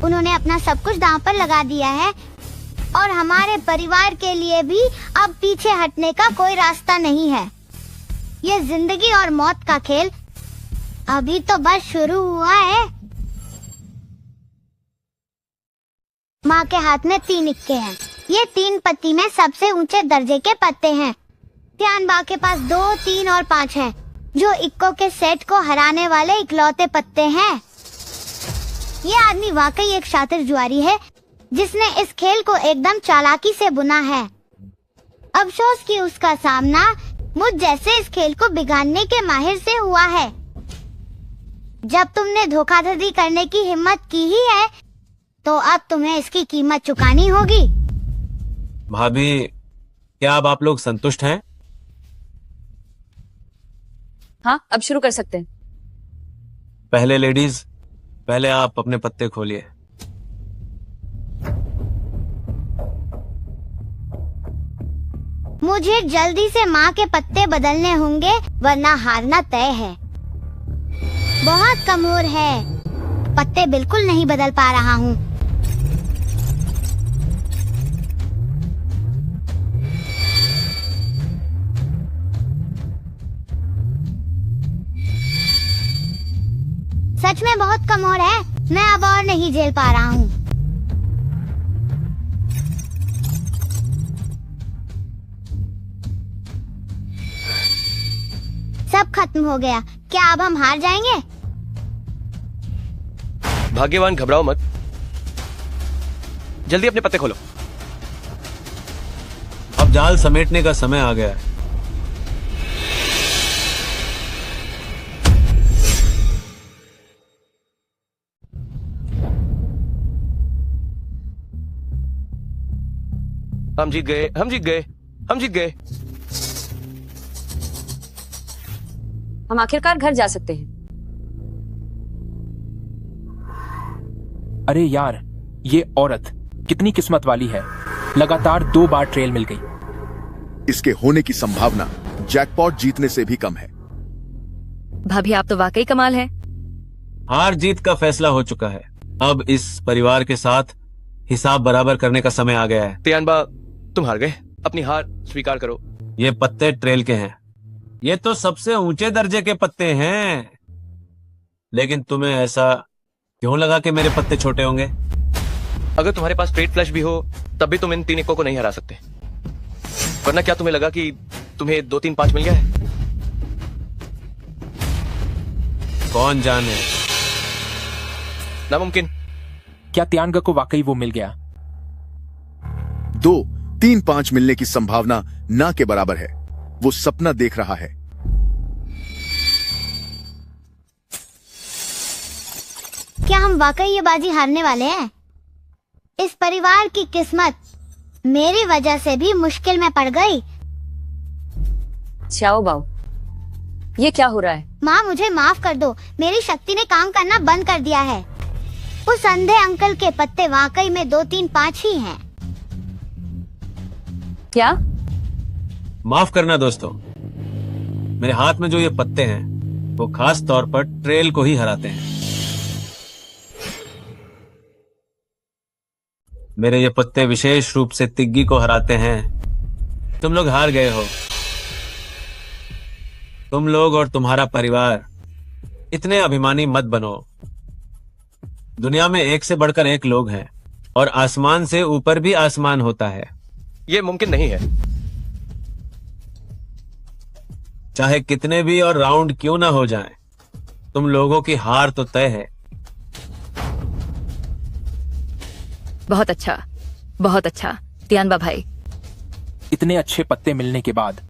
उन्होंने अपना सब कुछ दांव पर लगा दिया है और हमारे परिवार के लिए भी अब पीछे हटने का कोई रास्ता नहीं है। ये जिंदगी और मौत का खेल अभी तो बस शुरू हुआ है। माँ के हाथ में 3 इक्के हैं। ये 3 पत्ती में सबसे ऊंचे दर्जे के पत्ते हैं। त्यानबा के पास 2, 3 और 5 हैं, जो इक्को के सेट को हराने वाले इकलौते पत्ते हैं। ये आदमी वाकई एक शातिर जुआरी है, जिसने इस खेल को एकदम चालाकी से बुना है। अफसोस कि उसका सामना मुझ जैसे इस खेल को बिगाड़ने के माहिर से हुआ है। जब तुमने धोखाधड़ी करने की हिम्मत की ही है, तो अब तुम्हें इसकी कीमत चुकानी होगी। भाभी, क्या अब आप लोग संतुष्ट हैं? हाँ, अब शुरू कर सकते हैं। पहले लेडीज, पहले आप अपने पत्ते खोलिए। मुझे जल्दी से माँ के पत्ते बदलने होंगे, वरना हारना तय है। बहुत कमजोर है, पत्ते बिल्कुल नहीं बदल पा रहा हूँ। सच में बहुत कमजोर है, मैं अब और नहीं झेल पा रहा हूँ। सब खत्म हो गया। क्या अब हम हार जाएंगे? भाग्यवान, घबराओ मत। जल्दी अपने पत्ते खोलो। अब जाल समेटने का समय आ गया है। हम जीत गए, हम जीत गए, हम जीत गए। हम आखिरकार घर जा सकते हैं। अरे यार, ये औरत कितनी किस्मत वाली है। लगातार 2 बार ट्रेल मिल गई। इसके होने की संभावना जैकपॉट जीतने से भी कम है। भाभी आप तो वाकई कमाल है। हार जीत का फैसला हो चुका है। अब इस परिवार के साथ हिसाब बराबर करने का समय आ गया है। तियानबा, तुम हार गए। अपनी हार स्वीकार करो। ये पत्ते ट्रेल के हैं। ये तो सबसे ऊंचे दर्जे के पत्ते हैं। लेकिन तुम्हें ऐसा क्यों लगा कि मेरे पत्ते छोटे होंगे? अगर तुम्हारे पास स्ट्रेट फ्लश भी हो तब भी तुम इन 3 इक्को को नहीं हरा सकते। वरना क्या तुम्हें लगा कि तुम्हें 2 3 5 मिल गया है? कौन जाने। नामुमकिन। क्या तियांगा को वाकई वो मिल गया? 2 3 5 मिलने की संभावना ना के बराबर है। वो सपना देख रहा है। क्या हम वाकई ये बाजी हारने वाले हैं? इस परिवार की किस्मत मेरी वजह से भी मुश्किल में पड़ गई। चाओ बाओ, ये क्या हो रहा है? माँ, मुझे माफ कर दो। मेरी शक्ति ने काम करना बंद कर दिया है। उस अंधे अंकल के पत्ते वाकई में 2 3 5 ही हैं। क्या? माफ करना दोस्तों, मेरे हाथ में जो ये पत्ते हैं वो खास तौर पर ट्रेल को ही हराते हैं। मेरे ये पत्ते विशेष रूप से तिग्गी को हराते हैं। तुम लोग हार गए हो। तुम लोग और तुम्हारा परिवार इतने अभिमानी मत बनो। दुनिया में एक से बढ़कर एक लोग हैं और आसमान से ऊपर भी आसमान होता है। ये मुमकिन नहीं है। चाहे कितने भी और राउंड क्यों ना हो जाएं, तुम लोगों की हार तो तय है। बहुत अच्छा, बहुत अच्छा तियानबा भाई। इतने अच्छे पत्ते मिलने के बाद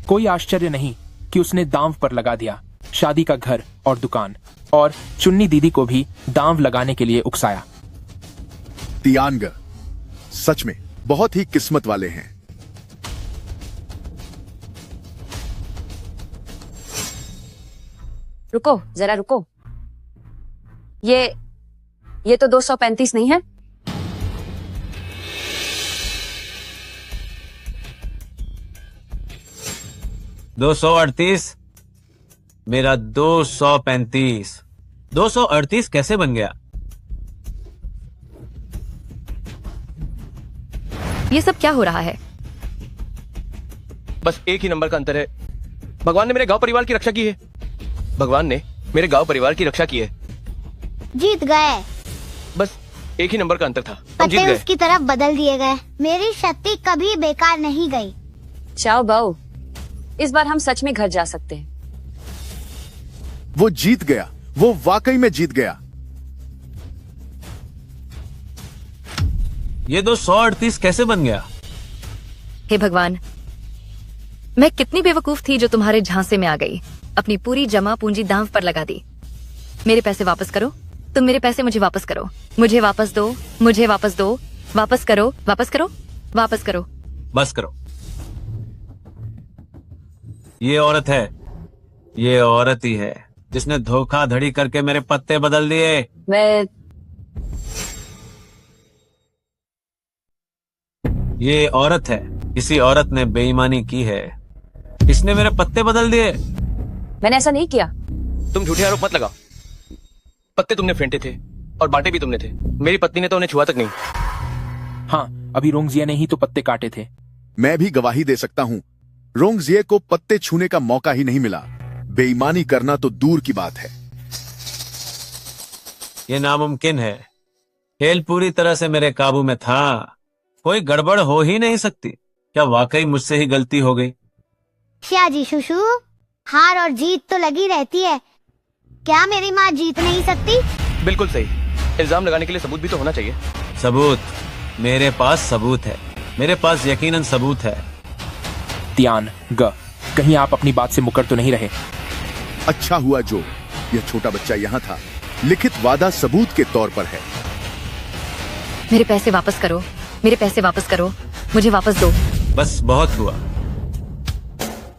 कोई आश्चर्य नहीं कि उसने दांव पर लगा दिया शादी का घर और दुकान, और चुन्नी दीदी को भी दांव लगाने के लिए उकसाया। तियांग सच में बहुत ही किस्मत वाले हैं। रुको जरा रुको। ये तो 235 नहीं है। दो 238, मेरा 235। 238 कैसे बन गया? ये सब क्या हो रहा है? बस एक ही नंबर का अंतर है। भगवान ने मेरे गांव परिवार की रक्षा की है। भगवान ने मेरे गांव परिवार की रक्षा की है। जीत गए। बस एक ही नंबर का अंतर था। हम जीत पत्ते गए। उसकी तरफ बदल दिए गए। मेरी शक्ति कभी बेकार नहीं गई। चाओ बाओ, इस बार हम सच में घर जा सकते हैं। वो जीत गया। वो वाकई में जीत गया। ये 238 कैसे बन गया? हे भगवान, मैं कितनी बेवकूफ थी जो तुम्हारे झांसे में आ गई। अपनी पूरी जमा पूंजी दांव पर लगा दी। मेरे पैसे वापस करो। तुम मेरे पैसे मुझे वापस करो। मुझे वापस दो। मुझे वापस दो। वापस करो। वापस करो। वापस करो। बस करो। ये औरत है। ये औरत ही है जिसने धोखाधड़ी करके मेरे पत्ते बदल दिए। मैं ये औरत है। इसी औरत ने बेईमानी की है। इसने मेरे पत्ते बदल दिए। मैंने ऐसा नहीं किया। तुम झूठे आरोप मत लगाओ। पत्ते तुमने फेंटे थे और बांटे भी तुमने थे। मेरी पत्नी ने तो उन्हें छुआ तक नहीं। हाँ, अभी रोंगजिया ने ही तो पत्ते काटे थे। मैं भी गवाही दे सकता हूँ। रोंगजिए को पत्ते छूने का मौका ही नहीं मिला। बेईमानी करना तो दूर की बात है। ये नामुमकिन है। खेल पूरी तरह से मेरे काबू में था। कोई गड़बड़ हो ही नहीं सकती। क्या वाकई मुझसे ही गलती हो गई? श्याजी शुशु, हार और जीत तो लगी रहती है, क्या मेरी माँ जीत नहीं सकती? बिल्कुल सही। इल्जाम लगाने के लिए सबूत भी तो होना चाहिए। सबूत? मेरे पास सबूत है, मेरे पास यकीनन सबूत है। तियान ग, कहीं आप अपनी बात से मुकर तो नहीं रहे? अच्छा हुआ जो यह छोटा बच्चा यहाँ था। लिखित वादा सबूत के तौर पर है। मेरे पैसे वापस करो, मेरे पैसे वापस करो, मुझे वापस दो। बस बहुत हुआ।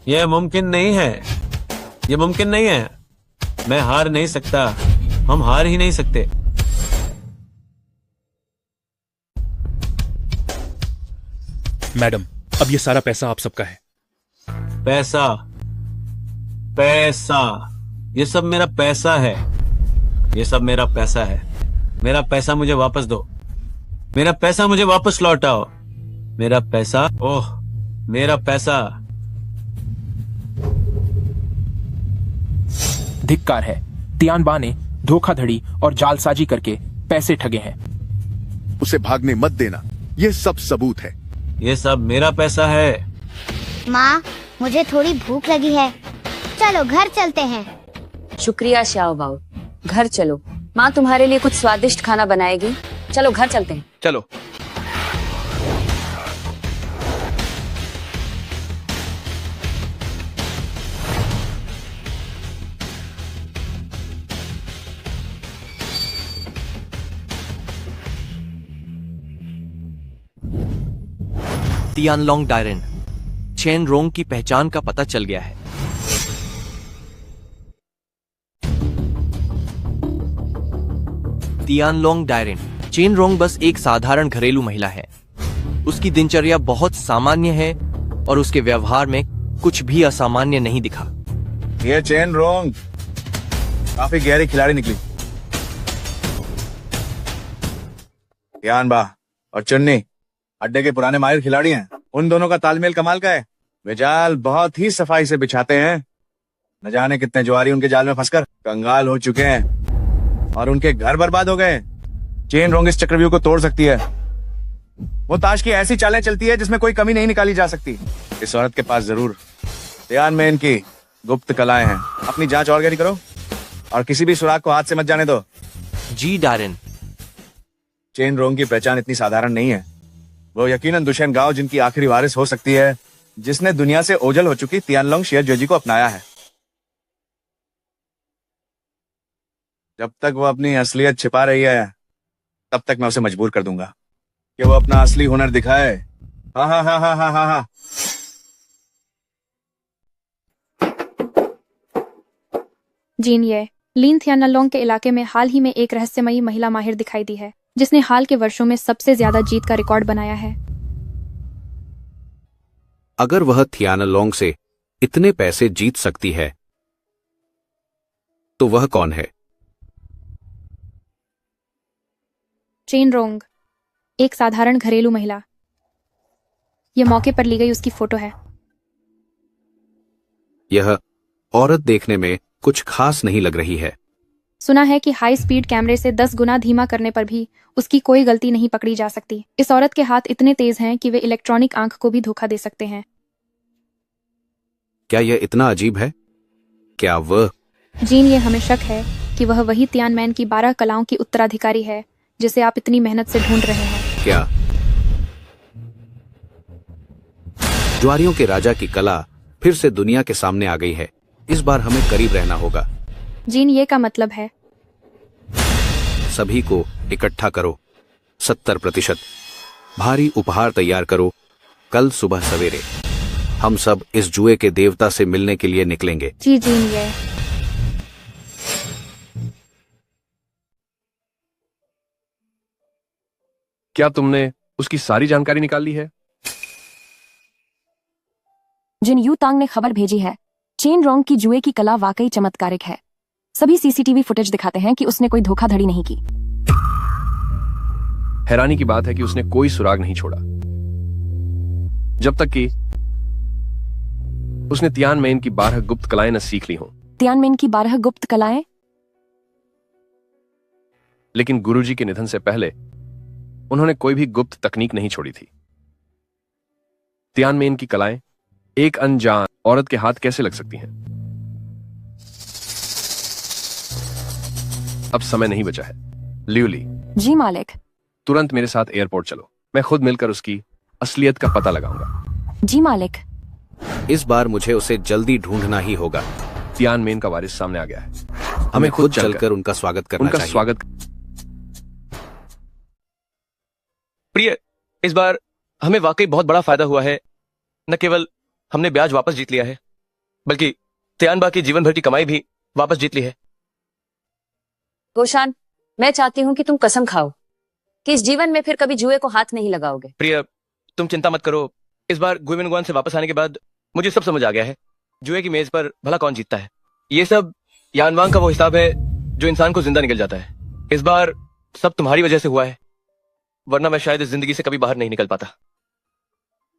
यह मुमकिन नहीं है, यह मुमकिन नहीं है। मैं हार नहीं सकता, हम हार ही नहीं सकते। मैडम, अब ये सारा पैसा आप सबका है। पैसा? पैसा? ये सब मेरा पैसा है, ये सब मेरा पैसा है। मेरा पैसा मुझे वापस दो, मेरा पैसा मुझे वापस लौटाओ। मेरा पैसा, ओह मेरा पैसा। धिक्कार है, तियानबा ने धोखाधड़ी और जालसाजी करके पैसे ठगे हैं। उसे भागने मत देना, यह सब सबूत है। ये सब मेरा पैसा है। माँ, मुझे थोड़ी भूख लगी है, चलो घर चलते हैं। शुक्रिया श्याओ बाओ, घर चलो, माँ तुम्हारे लिए कुछ स्वादिष्ट खाना बनाएगी। चलो घर चलते हैं। चलो। तियानलोंग डायरेन, चेन रोंग की पहचान का पता चल गया है। तियानलोंग डायरेन, चेन रोंग बस एक साधारण घरेलू महिला है। उसकी दिनचर्या बहुत सामान्य है और उसके व्यवहार में कुछ भी असामान्य नहीं दिखा। ये चेन रोंग काफी गहरी खिलाड़ी निकली। तियानबा और चुन्नी अड्डे के पुराने माहिर खिलाड़ी हैं। उन दोनों का तालमेल कमाल का है। वे जाल बहुत ही सफाई से बिछाते हैं। न जाने कितने जुआरी उनके जाल में फंसकर कंगाल हो चुके हैं और उनके घर बर्बाद हो गए। चेन रोंग इस चक्रव्यूह को तोड़ सकती है। वो ताश की ऐसी चालें चलती है जिसमें कोई कमी नहीं निकाली जा सकती। इस औरत के पास जरूर ध्यान में इनकी गुप्त कलाएं हैं। अपनी जांच और गहरी करो और किसी भी सुराग को हाथ से मत जाने दो। जी डायरेन। चेन रोंग की पहचान इतनी साधारण नहीं है। वो यकीनन दुष्यंत गांव जिनकी आखिरी वारिस हो सकती है, जिसने दुनिया से ओझल हो चुकी तियानलोंग शियरजोजी को अपनाया है। जब तक वो अपनी असलियत छिपा रही है, तब तक मैं उसे मजबूर कर दूंगा कि वो अपना असली हुनर दिखाए। हाँ हाँ हाँ हाँ हाँ हाँ हाँ। जीन ये लीन थियानलोंग के इलाके में हाल ही में एक रहस्यमयी महिला माहिर दिखाई दी है, जिसने हाल के वर्षों में सबसे ज्यादा जीत का रिकॉर्ड बनाया है। अगर वह थियानलोंग से इतने पैसे जीत सकती है, तो वह कौन है? चेन रोंग, एक साधारण घरेलू महिला। यह मौके पर ली गई उसकी फोटो है। यह औरत देखने में कुछ खास नहीं लग रही है। सुना है कि हाई स्पीड कैमरे से 10 गुना धीमा करने पर भी उसकी कोई गलती नहीं पकड़ी जा सकती। इस औरत के हाथ इतने तेज हैं कि वे इलेक्ट्रॉनिक आंख को भी धोखा दे सकते हैं। क्या यह इतना अजीब है? क्या वह? जीन, ये हमें शक है कि वह वही तियानमैन की 12 कलाओं की उत्तराधिकारी है जिसे आप इतनी मेहनत से ढूंढ रहे हैं। क्या ज्वारियों के राजा की कला फिर से दुनिया के सामने आ गई है? इस बार हमें करीब रहना होगा। जीन, ये का मतलब है सभी को इकट्ठा करो। 70% भारी उपहार तैयार करो। कल सुबह सवेरे हम सब इस जुए के देवता से मिलने के लिए निकलेंगे। जी जीन, ये क्या तुमने उसकी सारी जानकारी निकाल ली है? जिन यू तांग ने खबर भेजी है, चेन रोंग की जुए की कला वाकई चमत्कारिक है। सभी सीसीटीवी फुटेज दिखाते हैं कि उसने कोई धोखाधड़ी नहीं की। हैरानी की बात है कि उसने कोई सुराग नहीं छोड़ा, जब तक कि उसने तियानमेन की 12 गुप्त कलाएं न सीख ली हों। तियानमेन की 12 गुप्त कलाएं? लेकिन गुरुजी के निधन से पहले उन्होंने कोई भी गुप्त तकनीक नहीं छोड़ी थी। तियानमेन की कलाएं एक अनजान औरत के हाथ कैसे लग सकती हैं? अब समय नहीं बचा है। ल्यूली, जी मालिक। तुरंत मेरे साथ एयरपोर्ट चलो। मैं खुद मिलकर उसकी असलियत का पता लगाऊंगा। जी मालिक। इस बार मुझे उसे जल्दी ढूंढना ही होगा। तियानमेन का वारिस सामने आ गया है। हमें खुद चलकर उनका स्वागत करना चाहिए। स्वागत। प्रिय, इस बार हमें वाकई बहुत बड़ा फायदा हुआ है। न केवल हमने ब्याज वापस जीत लिया है, बल्कि तियानबा की जीवन भर की कमाई भी वापस जीत ली है। गोशान, मैं चाहती हूँ कि तुम कसम खाओ कि इस जीवन में फिर कभी जुए को हाथ नहीं लगाओगे। प्रिय, तुम चिंता मत करो। इस बार गुइमिनगुआन से वापस आने के बाद मुझे सब समझ आ गया है। जुए की मेज पर भला कौन जीतता है। ये सब यानवांग का वो हिसाब है जो इंसान को जिंदा निकल जाता है। इस बार सब तुम्हारी वजह से हुआ है, वरना मैं शायद इस जिंदगी से कभी बाहर नहीं निकल पाता।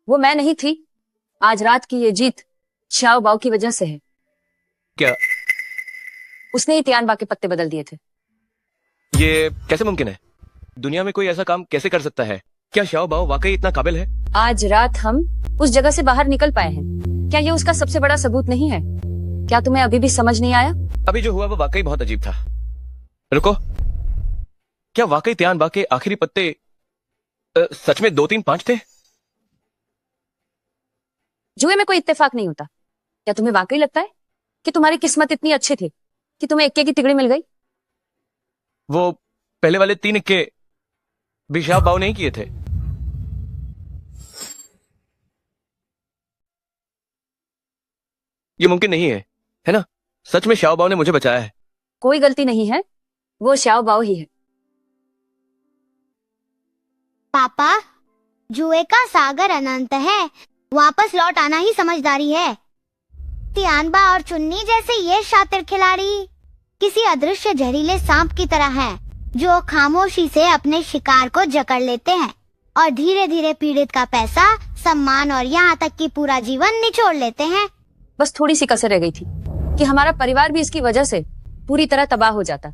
वो मैं नहीं थी। आज रात की ये जीत शाओ बाओ की वजह से है। क्या? उसने ही तियानबा के पत्ते बदल दिए थे। ये कैसे मुमकिन है? दुनिया में कोई ऐसा काम कैसे कर सकता है? क्या शाओ बाओ वाकई इतना काबिल है? आज रात हम उस जगह से बाहर निकल पाए हैं। क्या ये उसका सबसे बड़ा सबूत नहीं है? क्या तुम्हें अभी भी समझ नहीं आया? अभी जो हुआ वो वाकई बहुत अजीब था। रुको, क्या वाकई तियानबा के आखिरी पत्ते सच में 2 3 5 थे? जुए में कोई इत्तेफाक नहीं होता। क्या तुम्हें वाकई लगता है कि तुम्हारी किस्मत इतनी अच्छी थी कि तुम्हें इक्के की तिगड़ी मिल गई? वो पहले वाले 3 इक्के भी शाओ बाओ नहीं किए थे। ये मुमकिन नहीं है ना? सच में शाओ बाओ ने मुझे बचाया है। कोई गलती नहीं है, वो शाओ बाओ ही है। पापा, जुए का सागर अनंत है, वापस लौट आना ही समझदारी है। तियानबा और चुन्नी जैसे ये शातिर खिलाड़ी किसी अदृश्य जहरीले सांप की तरह हैं, जो खामोशी से अपने शिकार को जकड़ लेते हैं और धीरे धीरे पीड़ित का पैसा, सम्मान और यहाँ तक कि पूरा जीवन निचोड़ लेते हैं। बस थोड़ी सी कसर रह गई थी कि हमारा परिवार भी इसकी वजह से पूरी तरह तबाह हो जाता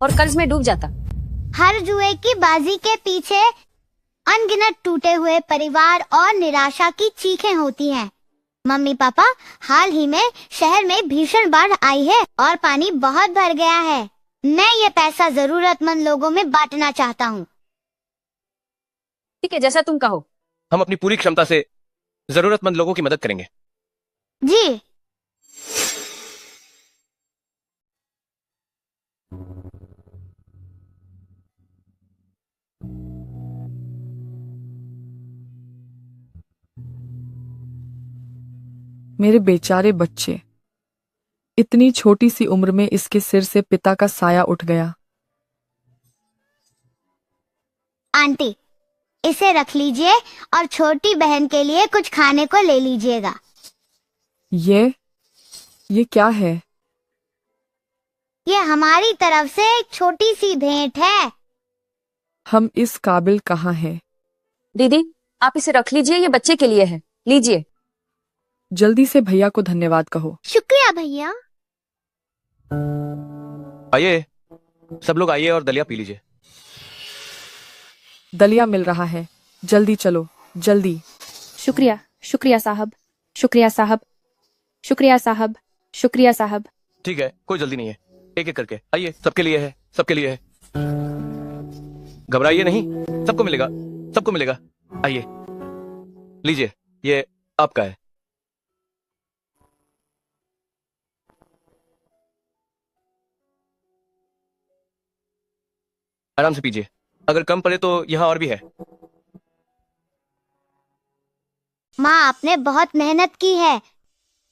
और कर्ज में डूब जाता। हर जुए की बाजी के पीछे अनगिनत टूटे हुए परिवार और निराशा की चीखें होती हैं। मम्मी पापा, हाल ही में शहर में भीषण बाढ़ आई है और पानी बहुत भर गया है। मैं ये पैसा जरूरतमंद लोगों में बांटना चाहता हूँ। ठीक है, जैसा तुम कहो। हम अपनी पूरी क्षमता से जरूरतमंद लोगों की मदद करेंगे। जी। मेरे बेचारे बच्चे, इतनी छोटी सी उम्र में इसके सिर से पिता का साया उठ गया। आंटी, इसे रख लीजिए और छोटी बहन के लिए कुछ खाने को ले लीजिएगा। ये क्या है? ये हमारी तरफ से एक छोटी सी भेंट है। हम इस काबिल कहाँ हैं? दीदी, आप इसे रख लीजिए, ये बच्चे के लिए है। लीजिए। जल्दी से भैया को धन्यवाद कहो। शुक्रिया भैया। आइए, सब लोग आइए और दलिया पी लीजिए। दलिया मिल रहा है, जल्दी चलो, जल्दी। शुक्रिया, शुक्रिया साहब, शुक्रिया साहब, शुक्रिया साहब, शुक्रिया साहब। ठीक है, कोई जल्दी नहीं है, एक एक करके आइए। सबके लिए है, सबके लिए है। घबराइए नहीं, सबको मिलेगा, सबको मिलेगा। आइए, लीजिए, ये आपका है। आराम से पीजिए, अगर कम पड़े तो यहाँ और भी है। माँ, आपने बहुत मेहनत की है।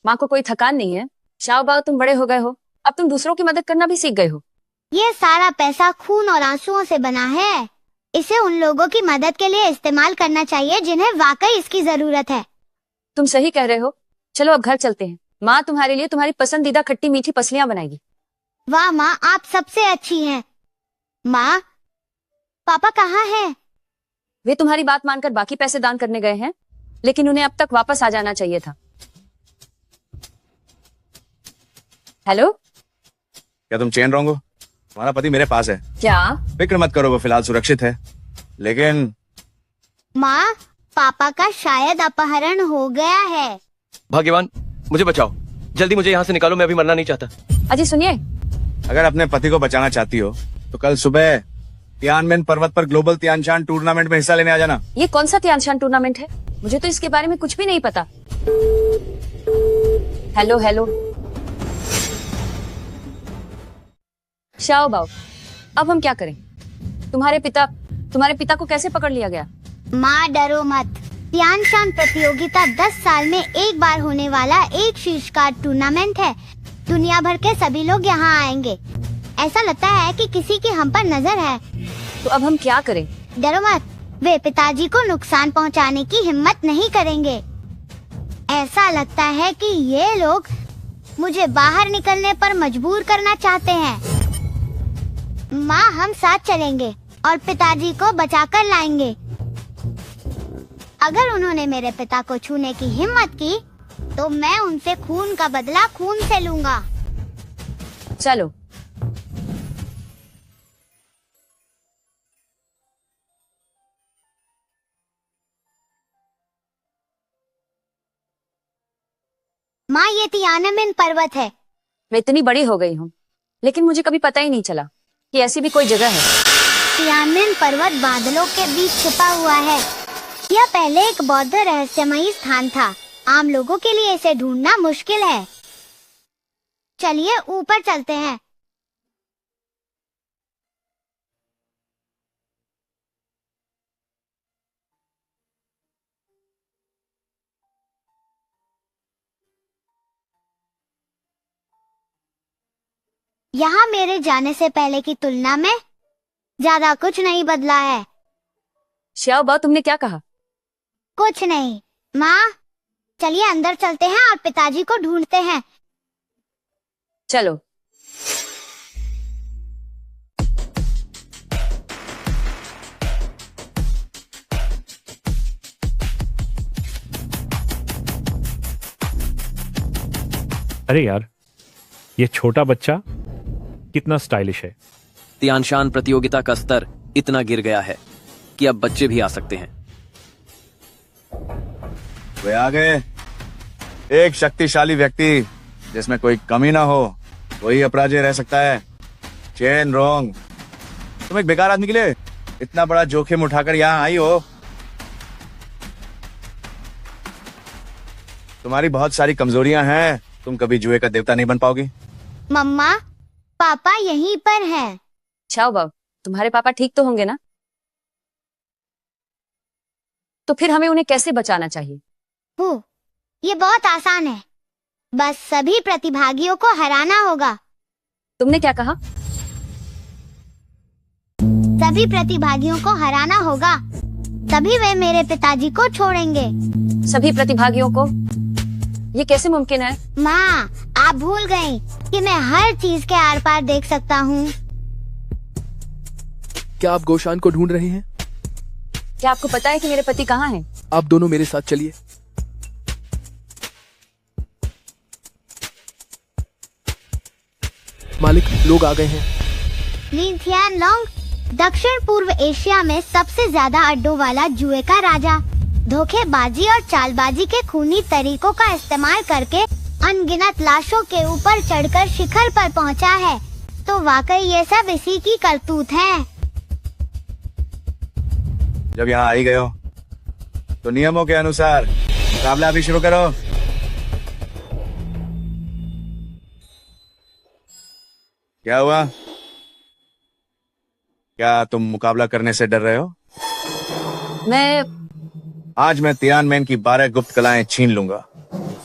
माँ को कोई थकान नहीं है। शाओ बाओ, तुम बड़े हो गए हो, अब तुम दूसरों की मदद करना भी सीख गए हो। ये सारा पैसा खून और आंसुओं से बना है। इसे उन लोगों की मदद के लिए इस्तेमाल करना चाहिए जिन्हें वाकई इसकी जरूरत है। तुम सही कह रहे हो। चलो अब घर चलते हैं। माँ तुम्हारे लिए तुम्हारी पसंदीदा खट्टी मीठी पसलियां बनाएगी। वाह माँ, आप सबसे अच्छी हैं। माँ, पापा कहाँ हैं? वे तुम्हारी बात मानकर बाकी पैसे दान करने गए हैं, लेकिन उन्हें अब तक वापस आ जाना चाहिए था। हेलो, क्या तुम चेन रॉन्ग हो? तुम्हारा पति मेरे पास है। क्या? फिक्र मत करो, वो फिलहाल सुरक्षित है। लेकिन माँ, पापा का शायद अपहरण हो गया है। भाग्यवान, मुझे बचाओ, जल्दी मुझे यहाँ से निकालो, मैं अभी मरना नहीं चाहता। अजी सुनिए, अगर अपने पति को बचाना चाहती हो तो कल सुबह तियानमेन पर्वत पर ग्लोबल तियानशान टूर्नामेंट में हिस्सा लेने आ जाना। ये कौन सा तियानशान टूर्नामेंट है? मुझे तो इसके बारे में कुछ भी नहीं पता। हेलो हेलो शाओ बाओ, अब हम क्या करें? तुम्हारे पिता को कैसे पकड़ लिया गया? माँ डरो मत। तियानशान प्रतियोगिता 10 साल में एक बार होने वाला एक शीर्षकार्ड टूर्नामेंट है। दुनिया भर के सभी लोग यहाँ आएंगे। ऐसा लगता है कि किसी की हम पर नजर है। तो अब हम क्या करें? डरो मत, वे पिताजी को नुकसान पहुँचाने की हिम्मत नहीं करेंगे। ऐसा लगता है कि ये लोग मुझे बाहर निकलने पर मजबूर करना चाहते हैं। माँ, हम साथ चलेंगे और पिताजी को बचाकर लाएंगे। अगर उन्होंने मेरे पिता को छूने की हिम्मत की तो मैं उनसे खून का बदला खून से लूंगा। चलो। माँ, ये तियानमेन पर्वत है। मैं इतनी बड़ी हो गई हूँ, लेकिन मुझे कभी पता ही नहीं चला कि ऐसी भी कोई जगह है। तियानमेन पर्वत बादलों के बीच छिपा हुआ है। यह पहले एक बौद्ध रहस्यमयी स्थान था। आम लोगों के लिए इसे ढूंढना मुश्किल है। चलिए ऊपर चलते हैं। यहाँ मेरे जाने से पहले की तुलना में ज्यादा कुछ नहीं बदला है। श्याओ बाओ, तुमने क्या कहा? कुछ नहीं। माँ, चलिए अंदर चलते हैं और पिताजी को ढूंढते हैं। चलो। अरे यार, ये छोटा बच्चा कितना स्टाइलिश है। तियानशान प्रतियोगिता का स्तर इतना गिर गया है कि अब बच्चे भी आ सकते हैं। वे आ गए। एक शक्तिशाली व्यक्ति जिसमें कोई कमी ना हो, वही अपराजय रह सकता है। चेन रोंग, तुम एक बेकार आदमी के लिए इतना बड़ा जोखिम उठाकर यहाँ आई हो। तुम्हारी बहुत सारी कमजोरियां हैं। तुम कभी जुए का देवता नहीं बन पाओगी। मम्मा, पापा यहीं पर हैं। शाओ बाओ, तुम्हारे पापा ठीक तो होंगे ना? तो फिर हमें उन्हें कैसे बचाना चाहिए? ये बहुत आसान है। बस सभी प्रतिभागियों को हराना होगा। तुमने क्या कहा? सभी प्रतिभागियों को हराना होगा, तभी वे मेरे पिताजी को छोड़ेंगे। सभी प्रतिभागियों को? ये कैसे मुमकिन है? माँ, आप भूल गयी कि मैं हर चीज के आर पार देख सकता हूँ। क्या आप गोशान को ढूंढ रहे हैं? क्या आपको पता है कि मेरे पति कहाँ हैं? आप दोनों मेरे साथ चलिए। मालिक, लोग आ गए हैं। ली थियानलोंग, दक्षिण पूर्व एशिया में सबसे ज्यादा अड्डों वाला जुए का राजा, धोखेबाजी और चालबाजी के खूनी तरीकों का इस्तेमाल करके अनगिनत लाशों के ऊपर चढ़कर शिखर पर पहुंचा है। तो वाकई ये सब इसी की करतूत है। जब यहाँ आई गए हो तो नियमों के अनुसार मुकाबला भी शुरू करो। क्या हुआ? क्या तुम मुकाबला करने से डर रहे हो? आज मैं तियानमेन की 12 गुप्त कलाएं छीन लूंगा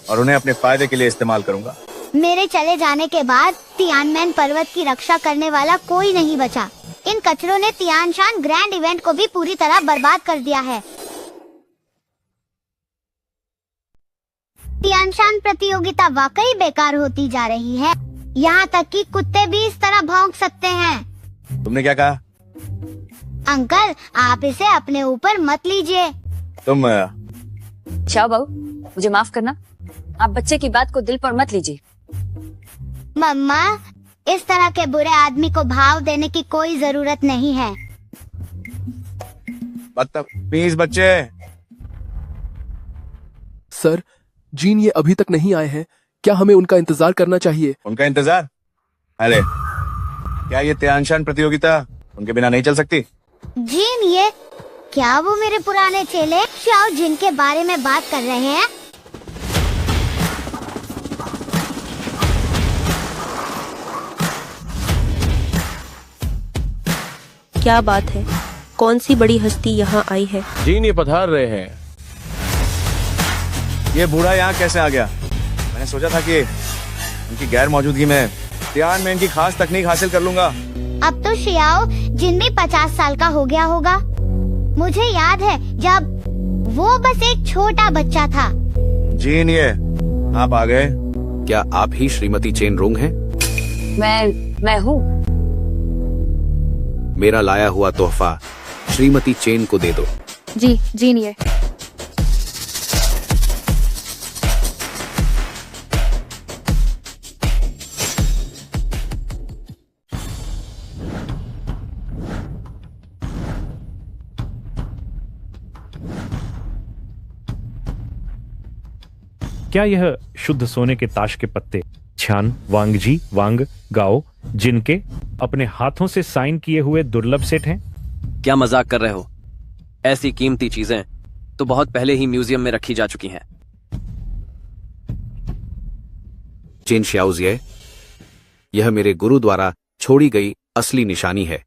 और उन्हें अपने फायदे के लिए इस्तेमाल करूंगा। मेरे चले जाने के बाद तियानमेन पर्वत की रक्षा करने वाला कोई नहीं बचा। इन कचरों ने तियानशान ग्रैंड इवेंट को भी पूरी तरह बर्बाद कर दिया है। तियानशान प्रतियोगिता वाकई बेकार होती जा रही है। यहाँ तक कि कुत्ते भी इस तरह भौंक सकते हैं। तुमने क्या कहा? अंकल, आप इसे अपने ऊपर मत लीजिए। तुम शाओ बाओ, मुझे माफ करना। आप बच्चे की बात को दिल पर मत लीजिए। मम्मा, इस तरह के बुरे आदमी को भाव देने की कोई जरूरत नहीं है। बदतमीज बच्चे। सर, जीन ये अभी तक नहीं आए हैं। क्या हमें उनका इंतजार करना चाहिए? उनका इंतजार? अरे, क्या ये त्यानशान प्रतियोगिता उनके बिना नहीं चल सकती? जीन, ये क्या वो मेरे पुराने चेले शाओ जिन के बारे में बात कर रहे हैं? क्या बात है? कौन सी बड़ी हस्ती यहाँ आई है? जीन, ये पधार रहे हैं। ये बूढ़ा यहाँ कैसे आ गया? मैंने सोचा था कि उनकी गैर मौजूदगी में ध्यान में इनकी खास तकनीक हासिल कर लूंगा। अब तो शियाओ जिन भी 50 साल का हो गया होगा। मुझे याद है जब वो बस एक छोटा बच्चा था। जीन, ये आप आ गए। क्या आप ही श्रीमती चेन रोंग हैं? मैं हूँ। मेरा लाया हुआ तोहफा श्रीमती चेन को दे दो। जी, जीन ये। क्या यह शुद्ध सोने के ताश के पत्ते छान वांगजी वांग गाओ जिनके अपने हाथों से साइन किए हुए दुर्लभ सेट हैं? क्या मजाक कर रहे हो? ऐसी कीमती चीजें तो बहुत पहले ही म्यूजियम में रखी जा चुकी हैं। चेन शियाओजिए, यह मेरे गुरु द्वारा छोड़ी गई असली निशानी है।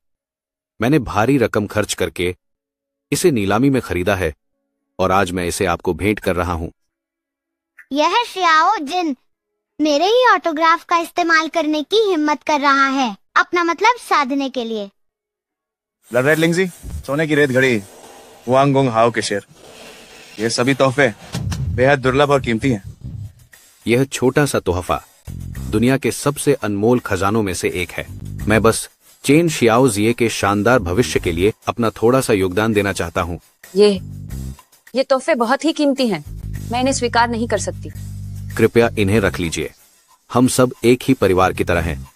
मैंने भारी रकम खर्च करके इसे नीलामी में खरीदा है और आज मैं इसे आपको भेंट कर रहा हूं। यह शियाओ जिन मेरे ही ऑटोग्राफ का इस्तेमाल करने की हिम्मत कर रहा है, अपना मतलब साधने के लिए। रेड लिंगजी, सोने की रेत घड़ी, वांग गोंग हाओ के शेर, ये सभी तोहफे बेहद दुर्लभ और कीमती हैं। यह छोटा सा तोहफा दुनिया के सबसे अनमोल खजानों में से एक है। मैं बस चेन शियाओजिए के शानदार भविष्य के लिए अपना थोड़ा सा योगदान देना चाहता हूँ। ये तोहफे बहुत ही कीमती हैं। मैं इन्हें स्वीकार नहीं कर सकती। कृपया इन्हें रख लीजिए। हम सब एक ही परिवार की तरह हैं।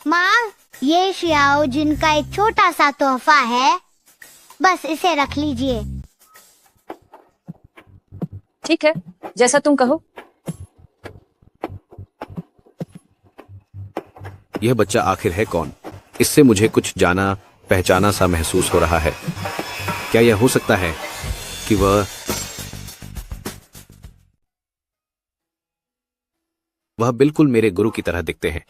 माँ, ये शियाओ जिन का एक छोटा सा तोहफा है, बस इसे रख लीजिए। ठीक है, जैसा तुम कहो। यह बच्चा आखिर है कौन? इससे मुझे कुछ जाना पहचाना सा महसूस हो रहा है। क्या यह हो सकता है कि वह बिल्कुल मेरे गुरु की तरह दिखते हैं?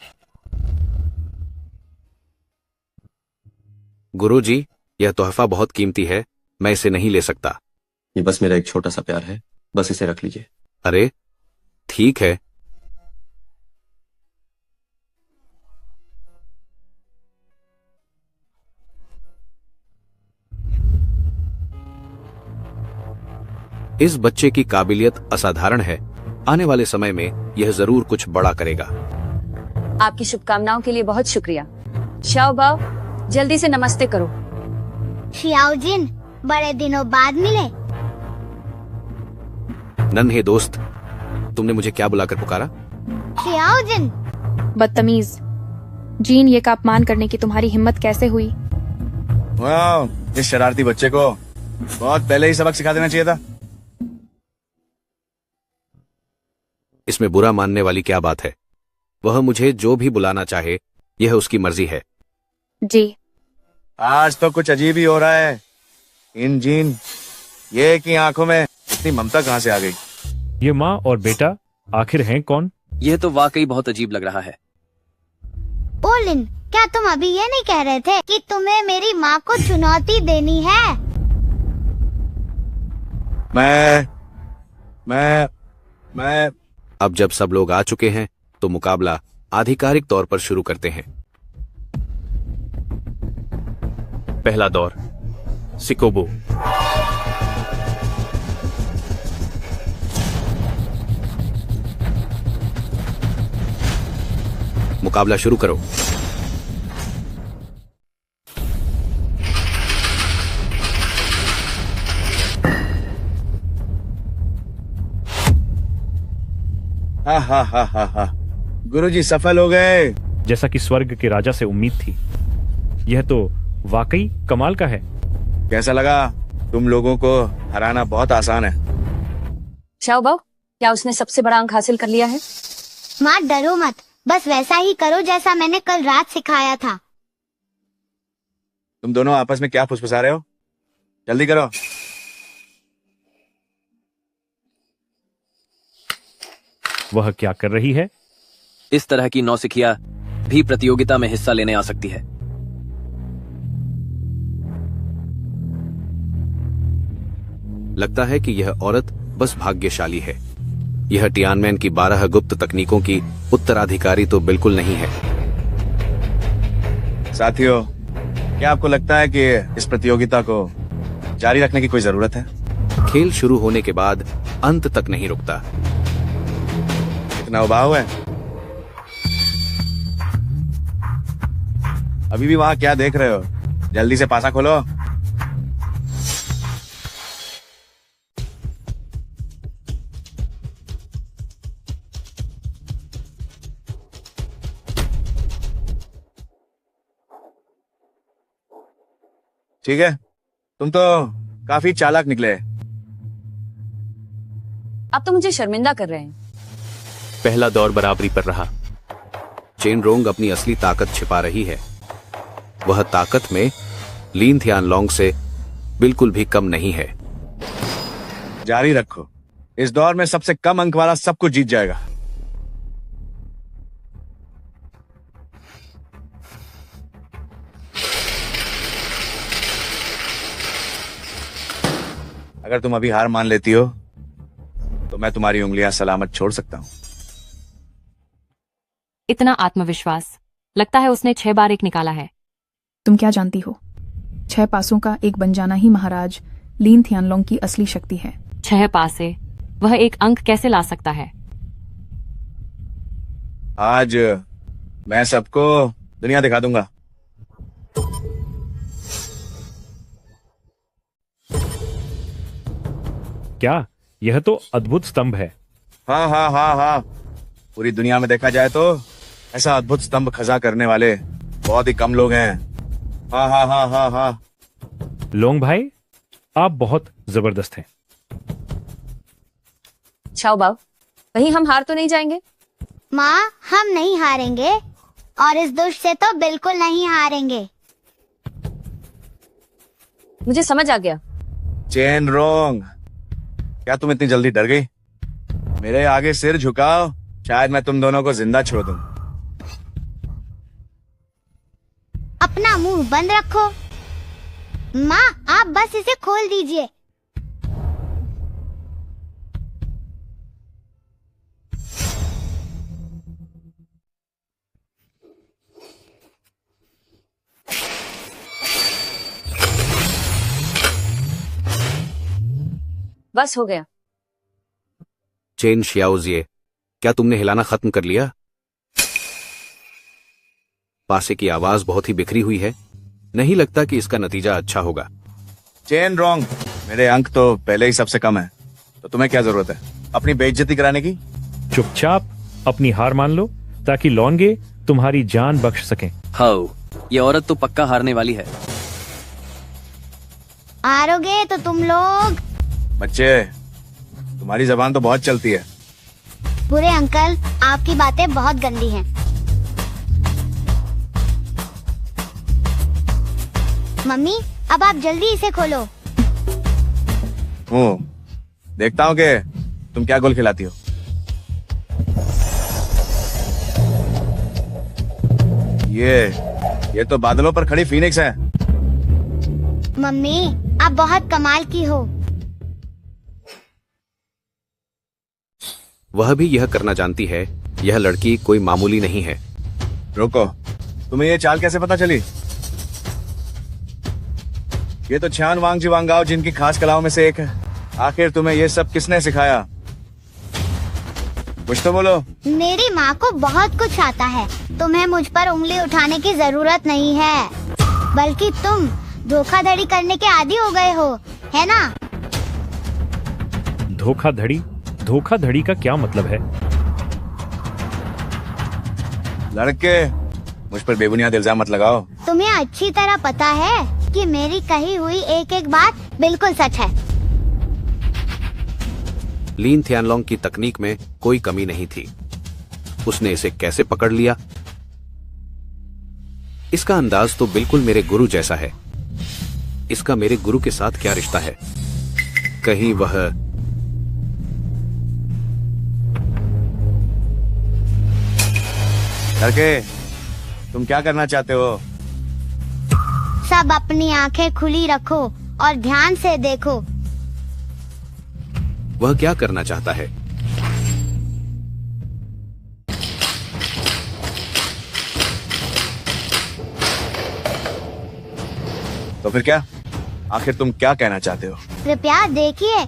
गुरुजी, यह तोहफा बहुत कीमती है, मैं इसे नहीं ले सकता। ये बस मेरा एक छोटा सा प्यार है, बस इसे रख लीजिए। अरे ठीक है। इस बच्चे की काबिलियत असाधारण है। आने वाले समय में यह जरूर कुछ बड़ा करेगा। आपकी शुभकामनाओं के लिए बहुत शुक्रिया। शाओ बाओ, जल्दी से नमस्ते करो। शियाओ जिन, बड़े दिनों बाद मिले। नन्हे दोस्त, तुमने मुझे क्या बुलाकर पुकारा? शियाओ जिन। बदतमीज, जीन ये का अपमान करने की तुम्हारी हिम्मत कैसे हुई? वाह, इस शरारती बच्चे को बहुत पहले ही सबक सिखा देना चाहिए था। इसमें बुरा मानने वाली क्या बात है? वह मुझे जो भी बुलाना चाहे, यह उसकी मर्जी है। जी। आज तो कुछ अजीब ही हो रहा है। इन जीन ये की आंखों में इतनी ममता कहाँ से आ गई? ये माँ और बेटा आखिर हैं कौन? यह तो वाकई बहुत अजीब लग रहा है। ओलिन, क्या तुम अभी ये नहीं कह रहे थे कि तुम्हें मेरी माँ को चुनौती देनी है? मैं अब जब सब लोग आ चुके हैं तो मुकाबला आधिकारिक तौर पर शुरू करते हैं। पहला दौर, सिकोबो। मुकाबला शुरू करो। हा। गुरुजी सफल हो गए। जैसा कि स्वर्ग के राजा से उम्मीद थी। यह तो वाकई कमाल का है। कैसा लगा? तुम लोगों को हराना बहुत आसान है। शाओ बाओ, क्या उसने सबसे बड़ा अंक हासिल कर लिया है? माँ डरो मत, बस वैसा ही करो जैसा मैंने कल रात सिखाया था। तुम दोनों आपस में क्या फुसफुसा रहे हो? जल्दी करो। वह क्या कर रही है? इस तरह की नौसिखिया भी प्रतियोगिता में हिस्सा लेने आ सकती है। लगता है कि यह औरत बस भाग्यशाली है। यह टियानमेन की 12 गुप्त तकनीकों की उत्तराधिकारी तो बिल्कुल नहीं है। साथियों, क्या आपको लगता है कि इस प्रतियोगिता को जारी रखने की कोई जरूरत है? खेल शुरू होने के बाद अंत तक नहीं रुकता। इतना उबाऊ है? अभी भी वहां क्या देख रहे हो? जल्दी से पासा खोलो। ठीक है, तुम तो काफी चालाक निकले। आप तो मुझे शर्मिंदा कर रहे हैं। पहला दौर बराबरी पर रहा। चेन रोंग अपनी असली ताकत छिपा रही है। वह ताकत में लीन थियानलोंग से बिल्कुल भी कम नहीं है। जारी रखो। इस दौर में सबसे कम अंक वाला सब कुछ जीत जाएगा। अगर तुम अभी हार मान लेती हो तो मैं तुम्हारी उंगलियां सलामत छोड़ सकता हूं। इतना आत्मविश्वास, लगता है उसने 6 बार एक निकाला है। तुम क्या जानती हो? 6 पासों का एक बन जाना ही महाराज लीन थियानलोंग की असली शक्ति है। 6 पासे, वह एक अंक कैसे ला सकता है? आज मैं सबको दुनिया दिखा दूंगा। क्या? यह तो अद्भुत स्तंभ है। हाँ हाँ हाँ हाँ, पूरी दुनिया में देखा जाए तो ऐसा अद्भुत स्तंभ खजा करने वाले बहुत ही कम लोग हैं। हाँ हाँ हाँ हाँ हाँ। लोंग भाई, आप बहुत जबरदस्त हैं। छाओ बाओ, कहीं हम हार तो नहीं जाएंगे? माँ, हम नहीं हारेंगे और इस दुष्ट से तो बिल्कुल नहीं हारेंगे। मुझे समझ आ गया। चेन रोंग, क्या तुम इतनी जल्दी डर गई? मेरे आगे सिर झुकाओ, शायद मैं तुम दोनों को जिंदा छोड़ दूं। अपना मुंह बंद रखो। माँ, आप बस इसे खोल दीजिए। बस हो गया। चेन शियाओजिए, क्या तुमने हिलाना खत्म कर लिया? पासे की आवाज बहुत ही बिखरी हुई है। नहीं लगता कि इसका नतीजा अच्छा होगा। चेन रोंग, मेरे अंक तो पहले ही सबसे कम है, तो तुम्हें क्या जरूरत है अपनी बेइज्जती कराने की? चुपचाप अपनी हार मान लो ताकि लौंगे तुम्हारी जान बख्श सकें। हाउ, ये औरत तो पक्का हारने वाली है। हारोगे तो तुम लोग। बच्चे, तुम्हारी जबान तो बहुत चलती है। बुरे अंकल, आपकी बातें बहुत गंदी हैं। मम्मी, अब आप जल्दी इसे खोलो। देखता हूँ कि तुम क्या गोल खिलाती हो। ये तो बादलों पर खड़ी फीनिक्स है। मम्मी, आप बहुत कमाल की हो। वह भी यह करना जानती है। यह लड़की कोई मामूली नहीं है। रुको, तुम्हें ये चाल कैसे पता चली? ये तो छान वांगजी वांगाओ जिनकी खास कलाओं में से एक है। आखिर तुम्हें ये सब किसने सिखाया? कुछ तो बोलो। मेरी माँ को बहुत कुछ आता है। तुम्हें मुझ पर उंगली उठाने की जरूरत नहीं है, बल्कि तुम धोखाधड़ी करने के आदी हो गए हो, है ना? धोखाधड़ी? धोखाधड़ी का क्या मतलब है? लड़के, मुझ पर बेबुनियाद इल्जाम मत लगाओ। तुम्हें अच्छी तरह पता है कि मेरी कही हुई एक एक बात बिल्कुल सच है। लीन थियानलोंग की तकनीक में कोई कमी नहीं थी। उसने इसे कैसे पकड़ लिया? इसका अंदाज तो बिल्कुल मेरे गुरु जैसा है। इसका मेरे गुरु के साथ क्या रिश्ता है? कहीं वह लड़के, तुम क्या करना चाहते हो? सब अपनी आंखें खुली रखो और ध्यान से देखो। वह क्या करना चाहता है? तो फिर क्या? आखिर तुम क्या कहना चाहते हो? कृपया देखिए।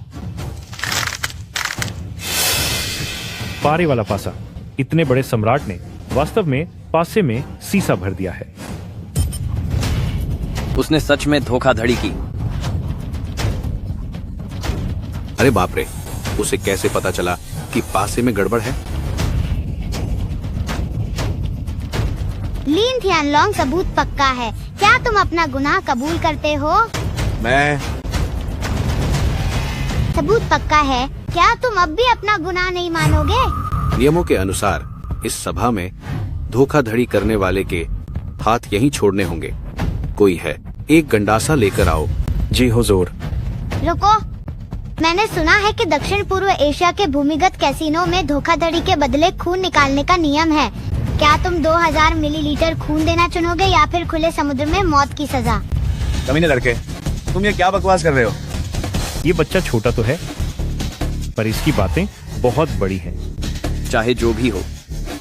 पारे वाला पासा। इतने बड़े सम्राट ने वास्तव में पासे में सीसा भर दिया है। उसने सच में धोखाधड़ी की। अरे बाप रे, उसे कैसे पता चला कि पासे में गड़बड़ है? लीन थियानलोंग, सबूत पक्का है। क्या तुम अपना गुनाह कबूल करते हो? मैं सबूत पक्का है। क्या तुम अब भी अपना गुनाह नहीं मानोगे? नियमों के अनुसार इस सभा में धोखाधड़ी करने वाले के हाथ यहीं छोड़ने होंगे। कोई है, एक गंडासा लेकर आओ। जी हुजूर। रुको, मैंने सुना है कि दक्षिण पूर्व एशिया के भूमिगत कैसीनो में धोखाधड़ी के बदले खून निकालने का नियम है। क्या तुम 2000 मिलीलीटर खून देना चुनोगे या फिर खुले समुद्र में मौत की सजा? कमीने लड़के, तुम ये क्या बकवास कर रहे हो? ये बच्चा छोटा तो है, पर इसकी बातें बहुत बड़ी हैं। चाहे जो भी हो,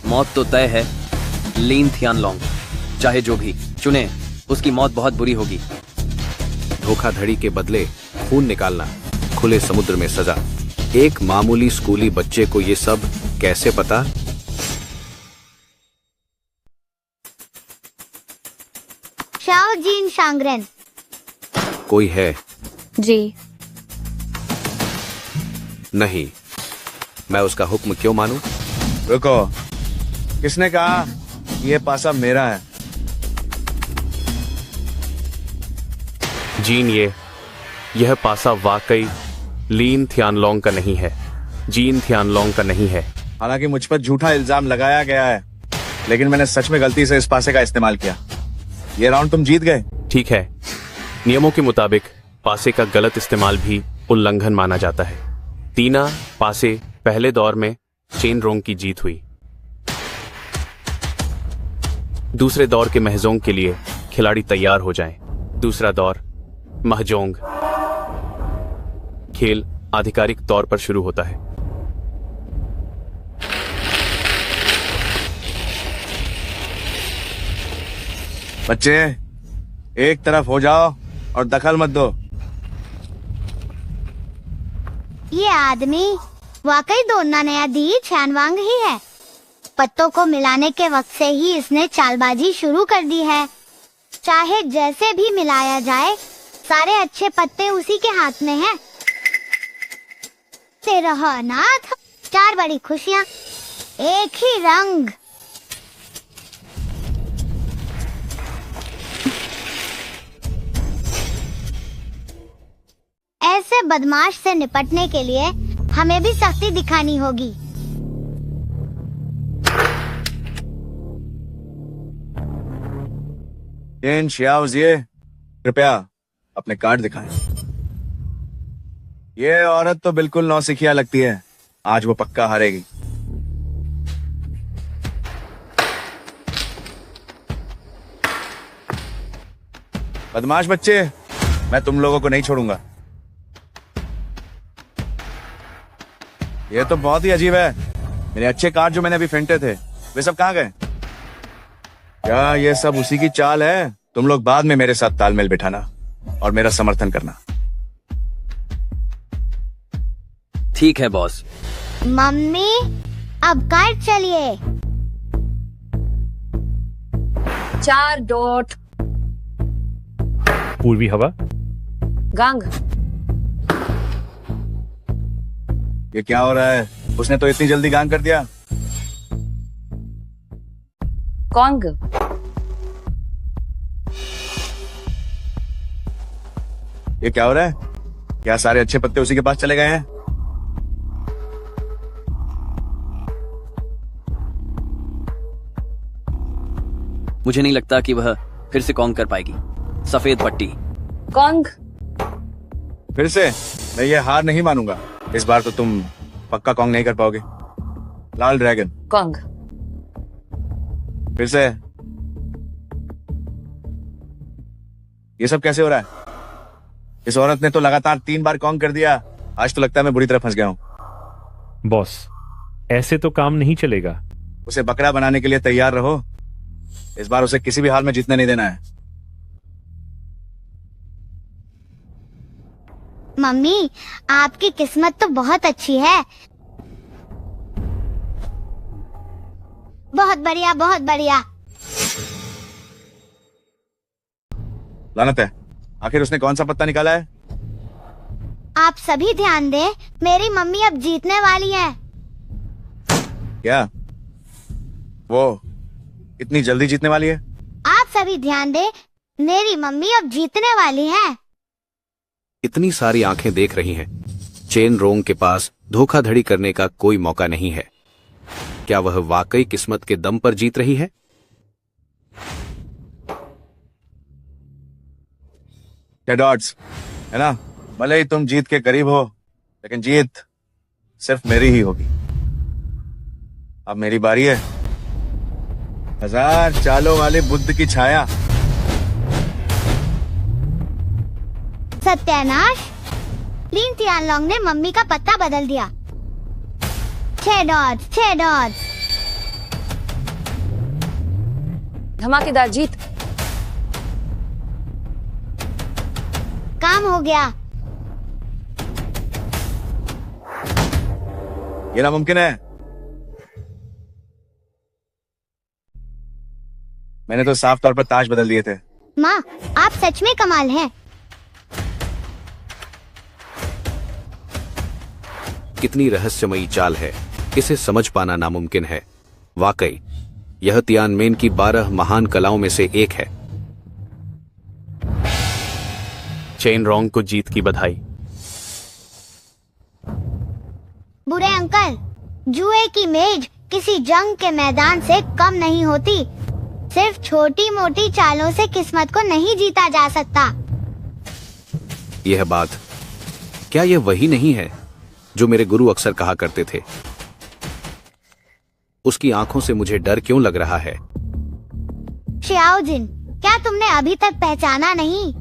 मौत तो तय है। लीन थियानलोंग, चाहे जो भी चुने, उसकी मौत बहुत बुरी होगी। धोखाधड़ी के बदले खून निकालना, खुले समुद्र में सजा। एक मामूली स्कूली बच्चे को ये सब कैसे पता? शाओ जीन शांगरेन। कोई है? जी। नहीं, मैं उसका हुक्म क्यों मानूं? रुको, किसने कहा ये पासा मेरा है? जीन, यह पासा वाकई लीन थियानलोंग का नहीं है। जीन थियानलोंग का नहीं है। हालांकि मुझ पर झूठा इल्जाम लगाया गया है, लेकिन मैंने सच में गलती से इस पासे का इस्तेमाल किया। ये राउंड तुम जीत गए। ठीक है, नियमों के मुताबिक पासे का गलत इस्तेमाल भी उल्लंघन माना जाता है। तीना पासे पहले दौर में चेन रोंग की जीत हुई। दूसरे दौर के महजोंग के लिए खिलाड़ी तैयार हो जाएं। दूसरा दौर महजोंग। खेल आधिकारिक तौर पर शुरू होता है। बच्चे, एक तरफ हो जाओ और दखल मत दो। ये आदमी वाकई दोनना नया दी छानवांग ही है। पत्तों को मिलाने के वक्त से ही इसने चालबाजी शुरू कर दी है। चाहे जैसे भी मिलाया जाए, सारे अच्छे पत्ते उसी के हाथ में हैं। तेरा नाथ, 4 बड़ी खुशियाँ, एक ही रंग। ऐसे बदमाश से निपटने के लिए हमें भी सख्ती दिखानी होगी। चेन शियाओजिए, कृपया अपने कार्ड दिखाएं। ये औरत तो बिल्कुल नौसिखिया लगती है। आज वो पक्का हारेगी। बदमाश बच्चे, मैं तुम लोगों को नहीं छोड़ूंगा। ये तो बहुत ही अजीब है। मेरे अच्छे कार्ड जो मैंने अभी फेंटे थे, वे सब कहाँ गए? क्या ये सब उसी की चाल है? तुम लोग बाद में मेरे साथ तालमेल बिठाना और मेरा समर्थन करना। ठीक है बॉस। मम्मी, अब कार्ड चलिए। 4 डॉट। पूर्वी हवा। गांग। ये क्या हो रहा है? उसने तो इतनी जल्दी गांग कर दिया। कॉन्ग। ये क्या हो रहा है? क्या सारे अच्छे पत्ते उसी के पास चले गए हैं? मुझे नहीं लगता कि वह फिर से कॉन्ग कर पाएगी। सफेद पट्टी। कॉन्ग। फिर से मैं ये हार नहीं मानूंगा। इस बार तो तुम पक्का कॉन्ग नहीं कर पाओगे। लाल ड्रैगन। कॉन्ग। फिर से। ये सब कैसे हो रहा है? इस औरत ने तो लगातार 3 बार कॉन्ग कर दिया। आज तो लगता है मैं बुरी तरह फंस गया हूं। बॉस, ऐसे तो काम नहीं चलेगा। उसे बकरा बनाने के लिए तैयार रहो। इस बार उसे किसी भी हाल में जीतने नहीं देना है। मम्मी, आपकी किस्मत तो बहुत अच्छी है। बहुत बढ़िया, बहुत बढ़िया। लानत है, आखिर उसने कौन सा पत्ता निकाला है? आप सभी ध्यान दें, मेरी मम्मी अब जीतने वाली है। क्या वो इतनी जल्दी जीतने वाली है? आप सभी ध्यान दें, मेरी मम्मी अब जीतने वाली है। इतनी सारी आंखें देख रही हैं। चेन रोंग के पास धोखाधड़ी करने का कोई मौका नहीं है। क्या वह वाकई किस्मत के दम पर जीत रही है? डॉट्स, है ना? भले ही तुम जीत के करीब हो, लेकिन जीत सिर्फ मेरी ही होगी। अब मेरी बारी है। 1000 चालों वाले बुद्ध की छाया। सत्यानाश! लिन तियानलोंग ने मम्मी का पत्ता बदल दिया। 6 डॉट्स, 6 डॉट्स। धमाकेदार जीत। काम हो गया। ये नामुमकिन है। मैंने तो साफ तौर पर ताज बदल दिए थे। माँ, आप सच में कमाल हैं। कितनी रहस्यमयी चाल है, इसे समझ पाना नामुमकिन है। वाकई यह तियानमेन की 12 महान कलाओं में से एक है। चेन रोंग को जीत की बधाई। बुरे अंकल, जुए की मेज किसी जंग के मैदान से कम नहीं होती। सिर्फ छोटी मोटी चालों से किस्मत को नहीं जीता जा सकता। यह बात, क्या यह वही नहीं है जो मेरे गुरु अक्सर कहा करते थे? उसकी आंखों से मुझे डर क्यों लग रहा है? शियाओजिन, क्या तुमने अभी तक पहचाना नहीं?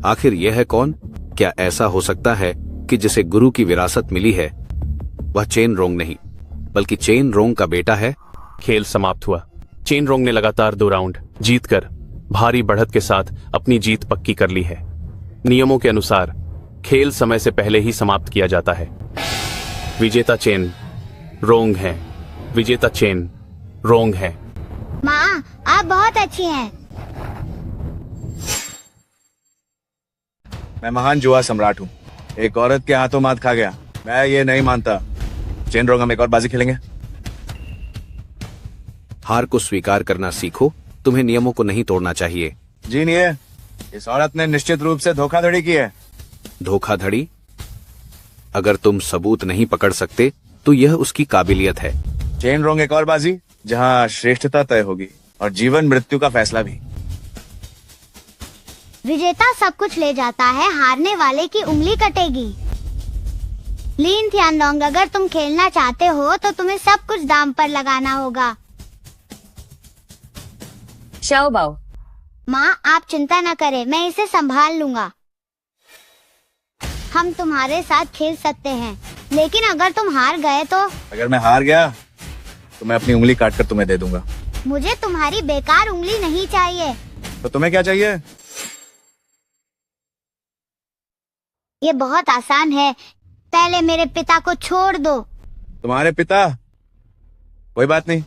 आखिर यह है कौन? क्या ऐसा हो सकता है कि जिसे गुरु की विरासत मिली है वह चेन रोंग नहीं बल्कि चेन रोंग का बेटा है? खेल समाप्त हुआ। चेन रोंग ने लगातार 2 राउंड जीतकर भारी बढ़त के साथ अपनी जीत पक्की कर ली है। नियमों के अनुसार खेल समय से पहले ही समाप्त किया जाता है। विजेता चेन रोंग है। विजेता चेन रोंग है। माँ, आप बहुत अच्छी हैं। मैं महान जुआ सम्राट हूँ। एक औरत के हाथों मात खा गया। मैं ये नहीं मानता। चेन रोंग, हम एक और बाजी खेलेंगे। हार को स्वीकार करना सीखो। तुम्हें नियमों को नहीं तोड़ना चाहिए। जी नहीं, इस औरत ने निश्चित रूप से धोखाधड़ी की है। धोखाधड़ी? अगर तुम सबूत नहीं पकड़ सकते तो यह उसकी काबिलियत है। चेन रोंग, एक और बाजी जहाँ श्रेष्ठता तय होगी और जीवन मृत्यु का फैसला भी। विजेता सब कुछ ले जाता है, हारने वाले की उंगली कटेगी। लिन थियानलोंग, अगर तुम खेलना चाहते हो तो तुम्हें सब कुछ दांव पर लगाना होगा। शाओ बाओ। माँ, आप चिंता न करें, मैं इसे संभाल लूंगा। हम तुम्हारे साथ खेल सकते हैं, लेकिन अगर तुम हार गए तो? अगर मैं हार गया तो मैं अपनी उंगली काटकर तुम्हें दे दूंगा। मुझे तुम्हारी बेकार उंगली नहीं चाहिए। तो तुम्हें क्या चाहिए? ये बहुत आसान है। पहले मेरे पिता को छोड़ दो। तुम्हारे पिता? कोई बात नहीं,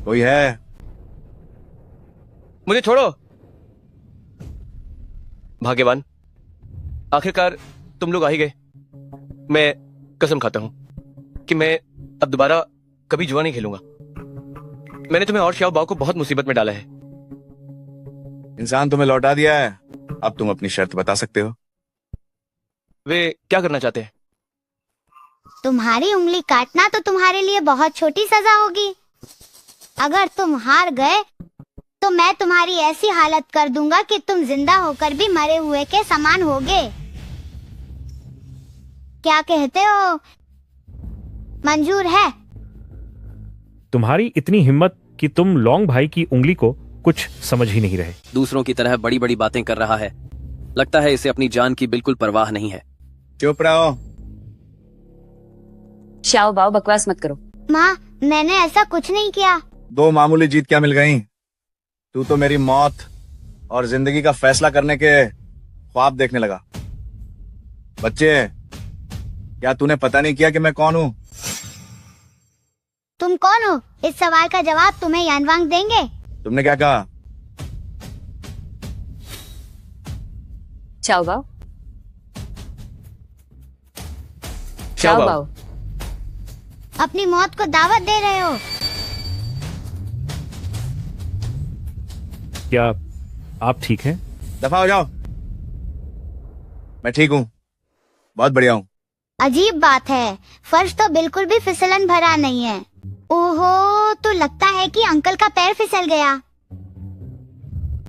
कोई है। मुझे छोड़ो। भाग्यवान, आखिरकार तुम लोग आ ही गए। मैं कसम खाता हूं कि मैं अब दोबारा कभी जुआ नहीं खेलूंगा। मैंने तुम्हें और शाओ बाओ को बहुत मुसीबत में डाला है। इंसान तुम्हें लौटा दिया है। अब तुम अपनी शर्त बता सकते हो। वे क्या करना चाहते हैं? तुम्हारी उंगली काटना तो तुम्हारे लिए बहुत छोटी सजा होगी। अगर तुम हार गए तो मैं तुम्हारी ऐसी हालत कर दूंगा कि तुम जिंदा होकर भी मरे हुए के समान होगे। क्या कहते हो? मंजूर है? तुम्हारी इतनी हिम्मत कि तुम लॉन्ग भाई की उंगली को कुछ समझ ही नहीं रहे। दूसरों की तरह बड़ी बड़ी बातें कर रहा है। लगता है इसे अपनी जान की बिल्कुल परवाह नहीं है। चुप रहो। शाओ बाओ, बकवास मत करो। माँ, मैंने ऐसा कुछ नहीं किया। 2 मामूली जीत क्या मिल गई? तू तो मेरी मौत और जिंदगी का फैसला करने के ख्वाब देखने लगा। बच्चे, क्या तूने पता नहीं किया कि मैं कौन हूँ? तुम कौन हो? इस सवाल का जवाब तुम्हें यानवांग देंगे। तुमने क्या कहा? चाओ बाओ। चाओ बाओ। अपनी मौत को दावत दे रहे हो? क्या आप ठीक हैं? दफा हो जाओ। मैं ठीक हूँ, बहुत बढ़िया हूँ। अजीब बात है, फर्श तो बिल्कुल भी फिसलन भरा नहीं है। ओहो, तो लगता है कि अंकल का पैर फिसल गया।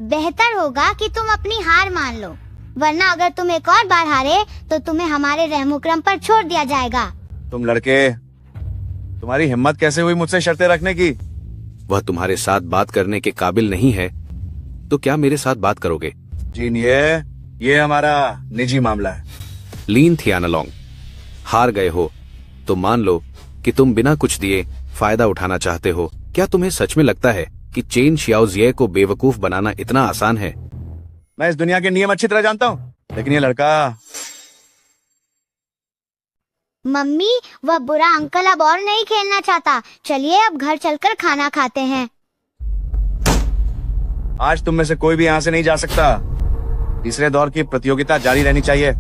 बेहतर होगा कि तुम अपनी हार मान लो, वरना अगर तुम एक और बार हारे तो तुम्हें हमारे रहमुकरम पर छोड़ दिया जाएगा। तुम लड़के, तुम्हारी हिम्मत कैसे हुई मुझसे शर्तें रखने की? वह तुम्हारे साथ बात करने के काबिल नहीं है तो क्या मेरे साथ बात करोगे? जीन, ये हमारा निजी मामला है। लीन थियानालोंग, हार गए हो तो मान लो कि तुम बिना कुछ दिए फायदा उठाना चाहते हो। क्या तुम्हें सच में लगता है कि चेन शियाओजिए को बेवकूफ बनाना इतना आसान है? मैं इस दुनिया के नियम अच्छी तरह जानता हूँ, लेकिन ये लड़का। मम्मी, वह बुरा अंकल अब और नहीं खेलना चाहता। चलिए अब घर चलकर खाना खाते हैं। आज तुम में से कोई भी यहाँ से नहीं जा सकता। तीसरे दौर की प्रतियोगिता जारी रहनी चाहिए।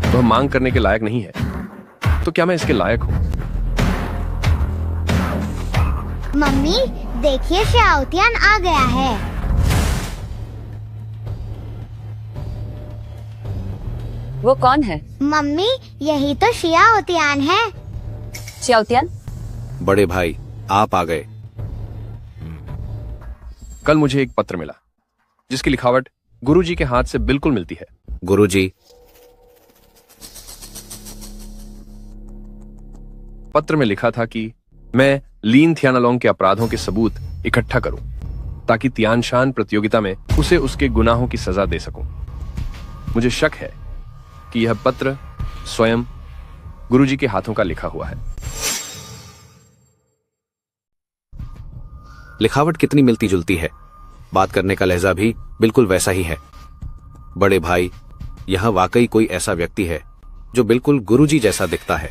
वह मांग करने के लायक नहीं है, तो क्या मैं इसके लायक हूँ? मम्मी, देखिए शाओतियान आ गया है। वो कौन है? मम्मी, यही तो शियाओतियान है। शियाओतियान? बड़े भाई, आप आ गए। कल मुझे एक पत्र मिला जिसकी लिखावट गुरुजी के हाथ से बिल्कुल मिलती है। गुरुजी? पत्र में लिखा था कि मैं लीन थियानालोंग के अपराधों के सबूत इकट्ठा करूं ताकि तियानशान प्रतियोगिता में उसे उसके गुनाहों की सजा दे सकूं। मुझे शक है कि यह पत्र स्वयं गुरुजी के हाथों का लिखा हुआ है। लिखावट कितनी मिलती जुलती है, बात करने का लहजा भी बिल्कुल वैसा ही है। बड़े भाई, यहां वाकई कोई ऐसा व्यक्ति है जो बिल्कुल गुरुजी जैसा दिखता है।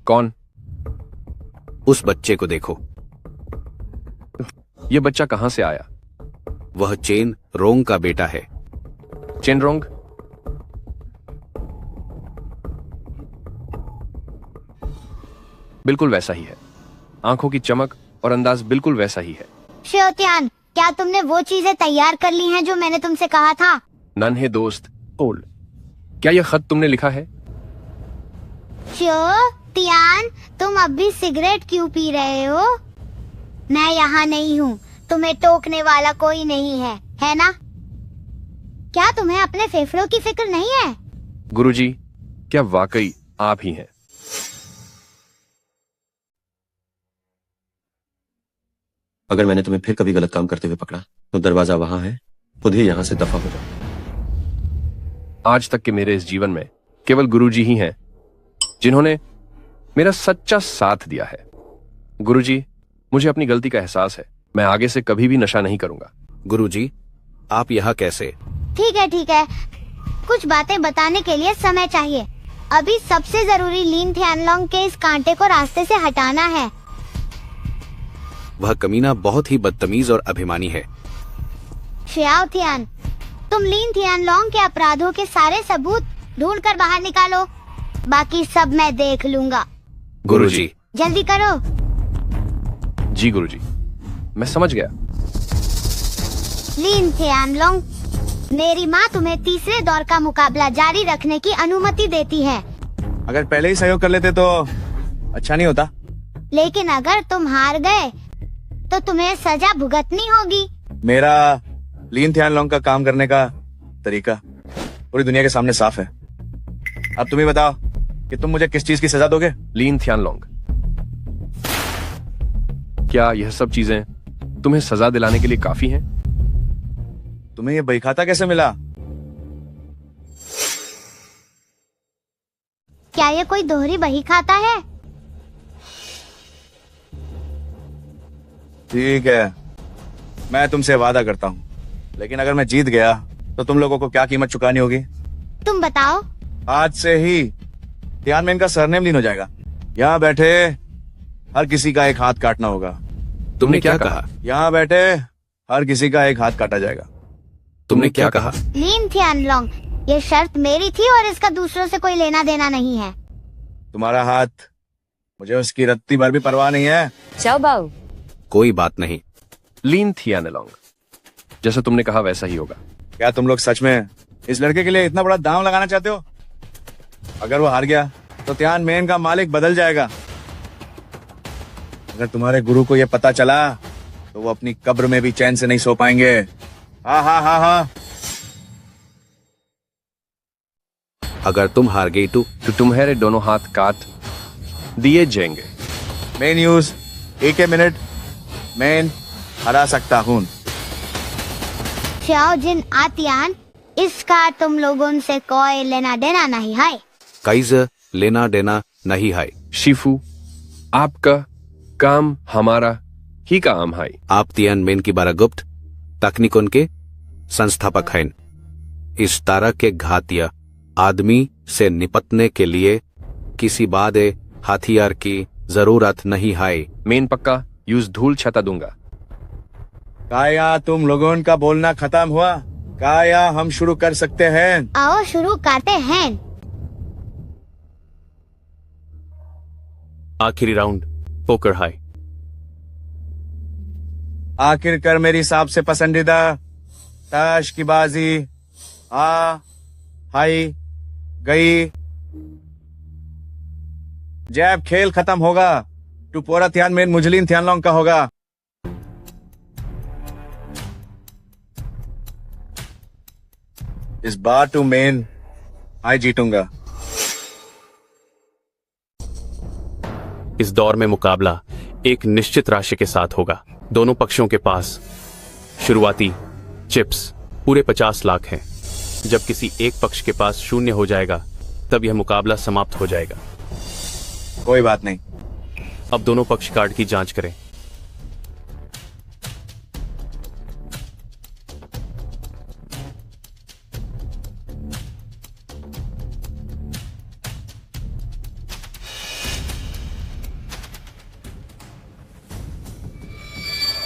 कौन? उस बच्चे को देखो। यह बच्चा कहां से आया? वह चेन रोंग का बेटा है। चेन रोंग? बिल्कुल वैसा ही है। आंखों की चमक और अंदाज बिल्कुल वैसा ही है। शियाओतियान, क्या तुमने वो चीजें तैयार कर ली हैं जो मैंने तुमसे कहा था? नन्हे दोस्त, बोल, क्या यह खत तुमने लिखा है? शियाओतियान, तुम अब भी सिगरेट क्यों पी रहे हो? मैं यहाँ नहीं हूँ, तुम्हें टोकने वाला कोई नहीं है ना? क्या तुम्हें अपने फेफड़ों की फिक्र नहीं है? गुरुजी, क्या वाकई आप ही हैं? अगर मैंने तुम्हें फिर कभी गलत काम करते हुए पकड़ा तो दरवाजा वहां है, खुद ही यहां से दफा हो जाओ। आज तक के मेरे इस जीवन में केवल गुरुजी ही हैं जिन्होंने मेरा सच्चा साथ दिया है। गुरुजी, मुझे अपनी गलती का एहसास है। मैं आगे से कभी भी नशा नहीं करूंगा। गुरुजी, आप यहाँ कैसे? ठीक है, कुछ बातें बताने के लिए समय चाहिए। अभी सबसे जरूरी लीन थियानालोंग के इस कांटे को रास्ते से हटाना है। वह कमीना बहुत ही बदतमीज और अभिमानी है। शियाओतियान, तुम लीन थियानालोंग के अपराधों के सारे सबूत ढूंढ कर बाहर निकालो, बाकी सब मैं देख लूंगा। गुरुजी। जल्दी करो। जी गुरुजी, मैं समझ गया। लीन थियानालोंग, मेरी माँ तुम्हें तीसरे दौर का मुकाबला जारी रखने की अनुमति देती है। अगर पहले ही सहयोग कर लेते तो अच्छा नहीं होता? लेकिन अगर तुम हार गए तो तुम्हें सजा भुगतनी होगी। मेरा लीन थियान लॉन्ग का काम करने का तरीका पूरी दुनिया के सामने साफ है। अब तुम ही बताओ कि तुम मुझे किस चीज की सजा दोगे? लीन थियान लॉन्ग, क्या यह सब चीजें तुम्हें सजा दिलाने के लिए काफी हैं? तुम्हें ये बहीखाता कैसे मिला? क्या ये कोई दोहरी बही खाता है? ठीक है, मैं तुमसे वादा करता हूँ, लेकिन अगर मैं जीत गया तो तुम लोगों को क्या कीमत चुकानी होगी? तुम बताओ। आज से ही तियानमेन का सरनेम लीन हो जाएगा। यहाँ बैठे हर किसी का एक हाथ काटना होगा। तुमने क्या कहा? यहाँ बैठे हर किसी का एक हाथ काटा जाएगा। तुमने क्या कहा? लीन थियान लॉन्ग, ये शर्त मेरी थी और इसका दूसरों से कोई लेना देना नहीं है। तुम्हारा हाथ, मुझे उसकी रत्ती भर भी परवाह नहीं है। चाओ बाऊ। कोई बात नहीं। लीन थियान लॉन्ग, जैसा तुमने कहा वैसा ही होगा। क्या तुम लोग सच में इस लड़के के लिए इतना बड़ा दांव लगाना चाहते हो? अगर वो हार गया तो तियानमेन का मालिक बदल जाएगा। अगर तुम्हारे गुरु को यह पता चला तो वो अपनी कब्र में भी चैन से नहीं सो पाएंगे। हाँ हाँ हाँ हाँ। अगर तुम हार गई तो तुम्हारे दोनों हाथ काट दिए जाएंगे। मेन न्यूज, एक मिनट मैं हरा सकता हूँ। श्याओ जिन आतियान, इसका तुम लोगों से कोई लेना देना नहीं है। काइज़र लेना देना नहीं है। शिफू, आपका काम हमारा ही काम है। आप तियानमेन की बारागुप्त तकनीकों के संस्थापक हैं। इस तरह के घातिया आदमी से निपटने के लिए किसी बादे हथियार की जरूरत नहीं है। मेन पक्का यूज धूल छता दूंगा। काया तुम लोगों का बोलना खत्म हुआ? काया हम शुरू कर सकते हैं? आओ शुरू करते हैं। आखिरी राउंड पोकर हाई। आखिरकार मेरी सबसे पसंदीदा ताश की बाजी हाई गई। जब खेल खत्म होगा तो पूरा तियानमेन मुझलिन थियानलॉन्ग का होगा। इस बार तो मेन आई जीतूंगा। इस दौर में मुकाबला एक निश्चित राशि के साथ होगा। दोनों पक्षों के पास शुरुआती चिप्स पूरे 50 लाख हैं। जब किसी एक पक्ष के पास 0 हो जाएगा तब यह मुकाबला समाप्त हो जाएगा। कोई बात नहीं। अब दोनों पक्ष कार्ड की जांच करें।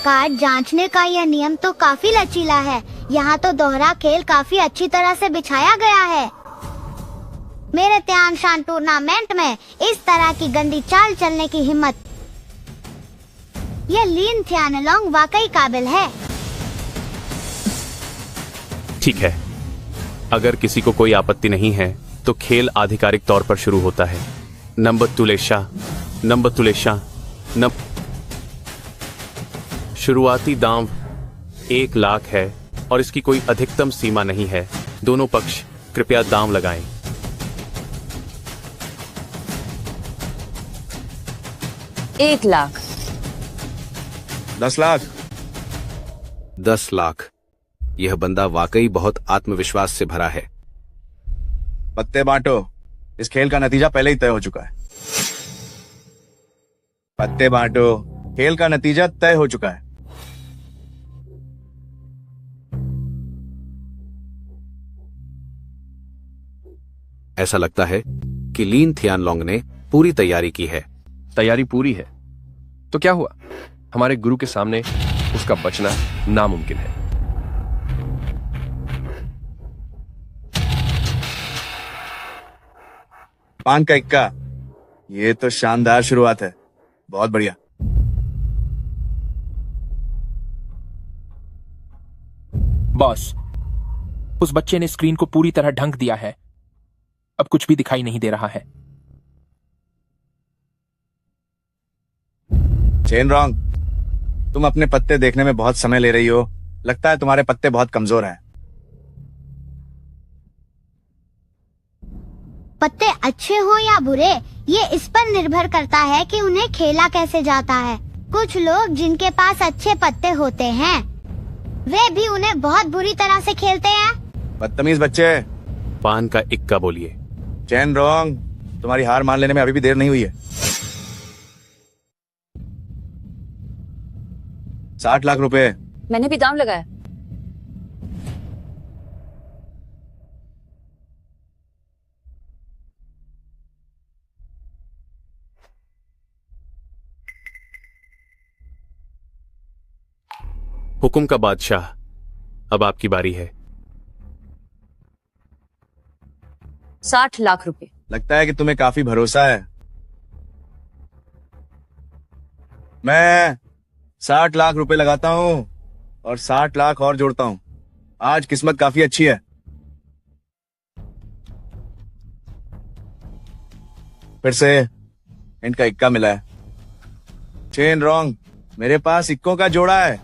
कार्ड जांचने का यह नियम तो काफी लचीला है। यहाँ तो दोहरा खेल काफी अच्छी तरह से बिछाया गया है। मेरे त्यानशान टूर्नामेंट में इस तरह की गंदी चाल चलने की हिम्मत, यह लीन थियानलॉन्ग वाकई काबिल है। ठीक है, अगर किसी को कोई आपत्ति नहीं है तो खेल आधिकारिक तौर पर शुरू होता है। नंबर तुलेशा शुरुआती दांव 1 लाख है और इसकी कोई अधिकतम सीमा नहीं है। दोनों पक्ष कृपया दांव लगाएं। 1 लाख। 10 लाख। 10 लाख। यह बंदा वाकई बहुत आत्मविश्वास से भरा है। पत्ते बांटो। इस खेल का नतीजा पहले ही तय हो चुका है। पत्ते बांटो। खेल का नतीजा तय हो चुका है। ऐसा लगता है कि लीन थियानलॉन्ग ने पूरी तैयारी की है। तैयारी पूरी है तो क्या हुआ? हमारे गुरु के सामने उसका बचना नामुमकिन है। पान का इक्का। ये तो शानदार शुरुआत है। बहुत बढ़िया। बॉस, उस बच्चे ने स्क्रीन को पूरी तरह ढंक दिया है। अब कुछ भी दिखाई नहीं दे रहा है। चेन रॉन्ग, तुम अपने पत्ते देखने में बहुत समय ले रही हो। लगता है तुम्हारे पत्ते बहुत कमजोर हैं। पत्ते अच्छे हो या बुरे, ये इस पर निर्भर करता है कि उन्हें खेला कैसे जाता है। कुछ लोग जिनके पास अच्छे पत्ते होते हैं, वे भी उन्हें बहुत बुरी तरह से खेलते हैं। बदतमीज बच्चे। पान का इक्का बोलिए। चेन रॉन्ग, तुम्हारी हार मान लेने में अभी भी देर नहीं हुई है। 60 लाख रुपए। मैंने भी दाम लगाया। हुकुम का बादशाह, अब आपकी बारी है। 60 लाख रुपए। लगता है कि तुम्हें काफी भरोसा है। मैं 60 लाख रुपए लगाता हूं और 60 लाख और जोड़ता हूं। आज किस्मत काफी अच्छी है। फिर से इनका इक्का मिला है। चेन रॉन्ग, मेरे पास इक्कों का जोड़ा है।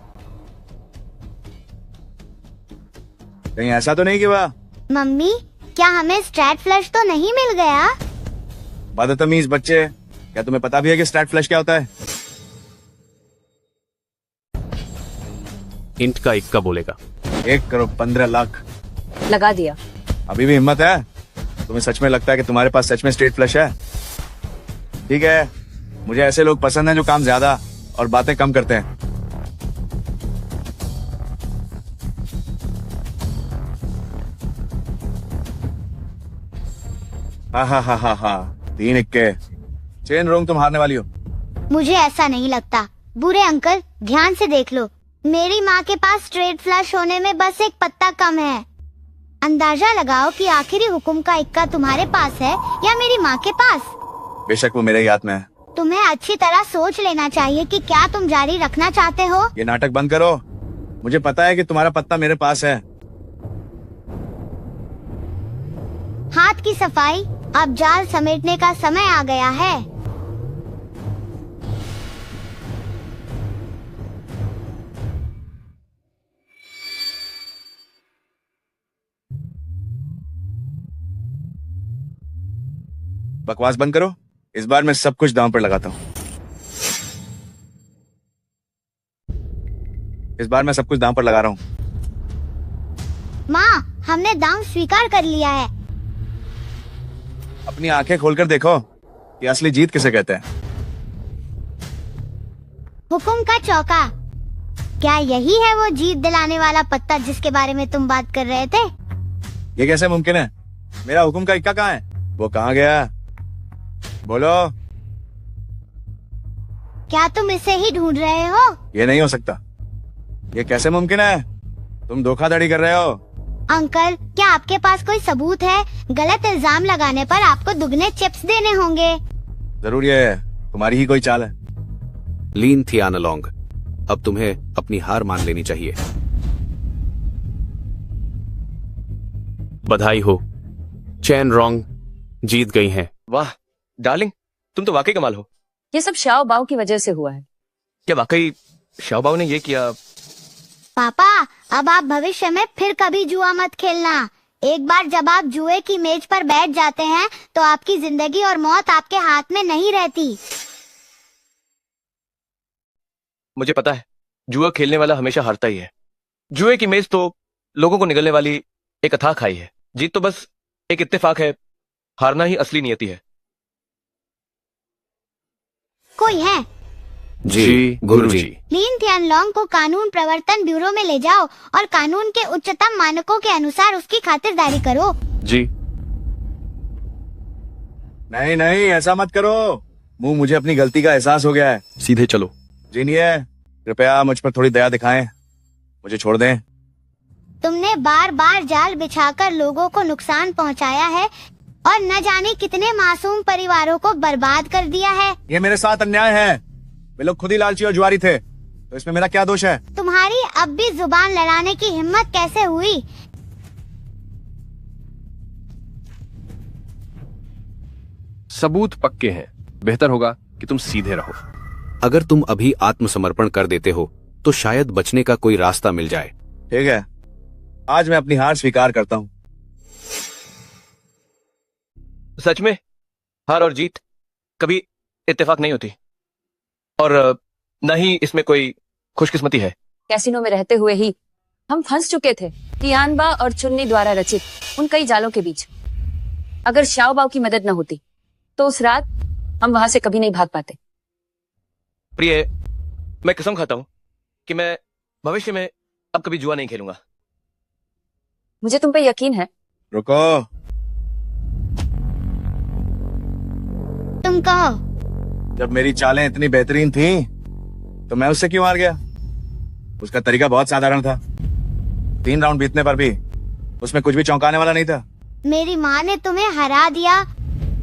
कहीं ऐसा तो नहीं कि वाह। मम्मी, क्या हमें स्ट्रैट फ्लश तो नहीं मिल गया? बदतमीज बच्चे, क्या तुम्हें पता भी है कि स्ट्रैट फ्लश क्या होता है? इंट का इक्का बोलेगा। 1 करोड़ 15 लाख। लगा दिया। अभी भी हिम्मत है? तुम्हें सच में लगता है कि तुम्हारे पास सच में स्ट्रेट फ्लश है? ठीक है, मुझे ऐसे लोग पसंद हैं जो काम ज्यादा और बातें कम करते हैं। हा 3 इक्के। चेन रोंग, तुम हारने वाली हो। मुझे ऐसा नहीं लगता। बुरे अंकल, ध्यान से देख लो। मेरी माँ के पास स्ट्रेट फ्लश होने में बस एक पत्ता कम है। अंदाजा लगाओ कि आखिरी हुक्म का इक्का तुम्हारे पास है या मेरी माँ के पास। बेशक वो मेरे ही हाथ में है। तुम्हें अच्छी तरह सोच लेना चाहिए कि क्या तुम जारी रखना चाहते हो। ये नाटक बंद करो। मुझे पता है कि तुम्हारा पत्ता मेरे पास है। हाथ की सफाई, अब जाल समेटने का समय आ गया है। बकवास बंद करो। इस बार मैं सब कुछ दांव पर लगाता हूँ। इस बार मैं सब कुछ दांव पर लगा रहा हूँ। माँ, हमने दांव स्वीकार कर लिया है। अपनी आंखें खोलकर देखो कि असली जीत किसे कहते हैं। हुकुम का चौका, क्या यही है वो जीत दिलाने वाला पत्ता जिसके बारे में तुम बात कर रहे थे? ये कैसे मुमकिन है? मेरा हुकुम का इक्का कहाँ है? वो कहाँ गया? बोलो। क्या तुम इसे ही ढूंढ रहे हो? ये नहीं हो सकता। ये कैसे मुमकिन है? तुम धोखाधड़ी कर रहे हो। अंकल, क्या आपके पास कोई सबूत है? गलत इल्जाम लगाने पर आपको दुगने चिप्स देने होंगे। जरूर ये तुम्हारी ही कोई चाल है। लीन थियान अलोंग, अब तुम्हें अपनी हार मान लेनी चाहिए। बधाई हो, चैन रोंग जीत गई हैं। वाह डार्लिंग, तुम तो वाकई कमाल हो। ये सब शाओ बाओ की वजह से हुआ है। क्या वाकई शाओ बाओ ने ये किया? पापा, अब आप भविष्य में फिर कभी जुआ मत खेलना। एक बार जब आप जुए की मेज पर बैठ जाते हैं तो आपकी जिंदगी और मौत आपके हाथ में नहीं रहती। मुझे पता है, जुआ खेलने वाला हमेशा हारता ही है। जुए की मेज तो लोगों को निगलने वाली एक अथाह खाई है। जीत तो बस एक इत्तेफाक है, हारना ही असली नियति है। कोई है? जी गुरुजी। लीन थियान लोंग को कानून प्रवर्तन ब्यूरो में ले जाओ और कानून के उच्चतम मानकों के अनुसार उसकी खातिरदारी करो। जी। नहीं नहीं, ऐसा मत करो। मुझे अपनी गलती का एहसास हो गया है। सीधे चलो। जीनिए, कृपया मुझ पर थोड़ी दया दिखाएं। मुझे छोड़ दें। तुमने बार बार जाल बिछाकर लोगों को नुकसान पहुंचाया है और न जाने कितने मासूम परिवारों को बर्बाद कर दिया है। ये मेरे साथ अन्याय है। वे लोग खुद ही लालची और जुआरी थे, तो इसमें मेरा क्या दोष है? तुम्हारी अब भी जुबान लड़ाने की हिम्मत कैसे हुई? सबूत पक्के हैं। बेहतर होगा कि तुम सीधे रहो। अगर तुम अभी आत्मसमर्पण कर देते हो तो शायद बचने का कोई रास्ता मिल जाए। ठीक है, आज मैं अपनी हार स्वीकार करता हूं। सच में हार और जीत कभी इत्तेफाक नहीं होती, और न ही इसमें कोई खुशकिस्मती है। कैसीनो में रहते हुए ही हम फंस चुके थे तियानबा और चुन्नी द्वारा रचित उन कई जालों के बीच। अगर शाओबाओ की मदद न होती तो उस रात हम वहां से कभी नहीं भाग पाते। प्रिय, मैं कसम खाता हूं कि मैं भविष्य में अब कभी जुआ नहीं खेलूंगा। मुझे तुम पे यकीन है। रुको, तुम कहो। जब मेरी चालें इतनी बेहतरीन थीं, तो मैं उससे क्यों हार गया? उसका तरीका बहुत साधारण था। 3 राउंड बीतने पर भी उसमें कुछ भी चौंकाने वाला नहीं था। मेरी माँ ने तुम्हें हरा दिया,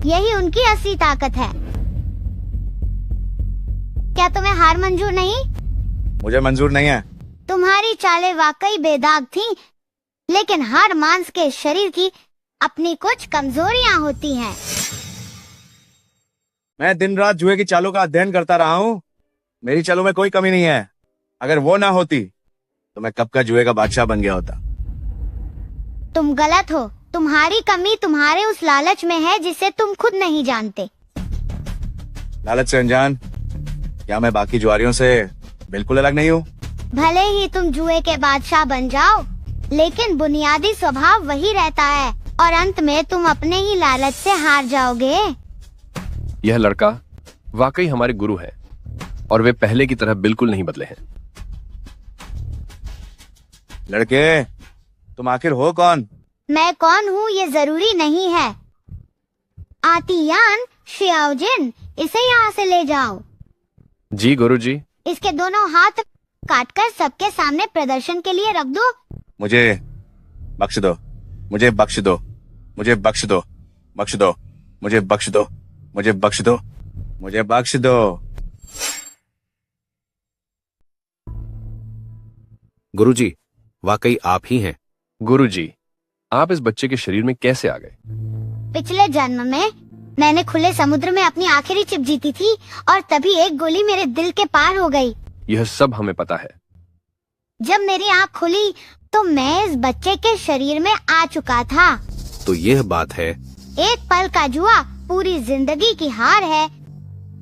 यही उनकी असली ताकत है। क्या तुम्हें हार मंजूर नहीं? मुझे मंजूर नहीं है। तुम्हारी चालें वाकई बेदाग थीं, लेकिन हर मांस के शरीर की अपनी कुछ कमजोरियां होती हैं। मैं दिन रात जुए की चालों का अध्ययन करता रहा हूँ। मेरी चालों में कोई कमी नहीं है। अगर वो ना होती तो मैं कब का जुए का बादशाह बन गया होता। तुम गलत हो। तुम्हारी कमी तुम्हारे उस लालच में है जिसे तुम खुद नहीं जानते। लालच से अनजान? क्या मैं बाकी जुआरियों से बिल्कुल अलग नहीं हूँ? भले ही तुम जुए के बादशाह बन जाओ, लेकिन बुनियादी स्वभाव वही रहता है, और अंत में तुम अपने ही लालच से हार जाओगे। यह लड़का वाकई हमारे गुरु है, और वे पहले की तरह बिल्कुल नहीं बदले हैं। लड़के, तुम आखिर हो कौन? मैं कौन हूँ ये जरूरी नहीं है। आतियान शियाओजिन, इसे यहाँ से ले जाओ। जी गुरुजी। इसके दोनों हाथ काटकर सबके सामने प्रदर्शन के लिए रख दो। मुझे बख्श दो, मुझे बख्श दो, मुझे बख्श दो, बख्श दो, मुझे बख्श दो, मुझे बख्श दो, मुझे बख्श दो। गुरुजी, वाकई आप ही हैं। गुरुजी, आप इस बच्चे के शरीर में कैसे आ गए? पिछले जन्म में मैंने खुले समुद्र में अपनी आखिरी चिप जीती थी, और तभी एक गोली मेरे दिल के पार हो गई। यह सब हमें पता है। जब मेरी आँख खुली तो मैं इस बच्चे के शरीर में आ चुका था। तो यह बात है। एक पल का जुआ पूरी जिंदगी की हार है,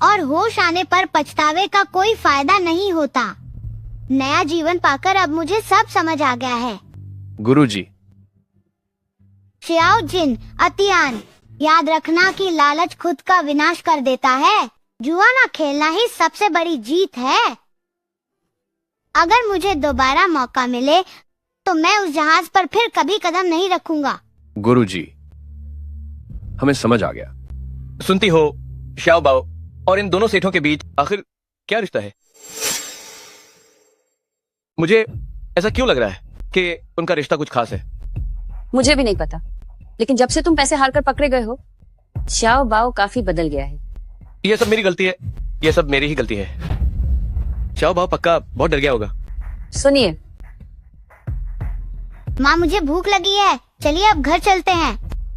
और होश आने पर पछतावे का कोई फायदा नहीं होता। नया जीवन पाकर अब मुझे सब समझ आ गया है। गुरुजी। शियाओजिन, अतियान, याद रखना कि लालच खुद का विनाश कर देता है। जुआ ना खेलना ही सबसे बड़ी जीत है। अगर मुझे दोबारा मौका मिले तो मैं उस जहाज पर फिर कभी कदम नहीं रखूंगा। गुरुजी, हमें समझ आ गया। सुनती हो, शाओबाओ और इन दोनों सेठों के बीच आखिर क्या रिश्ता है? मुझे ऐसा क्यों लग रहा है कि उनका रिश्ता कुछ खास है? मुझे भी नहीं पता, लेकिन जब से तुम पैसे हार कर पकड़े गए हो, शाओबाओ काफी बदल गया है। यह सब मेरी गलती है, यह सब मेरी ही गलती है। शाओबाओ पक्का बहुत डर गया होगा। सुनिए, माँ, मुझे भूख लगी है, चलिए अब घर चलते हैं।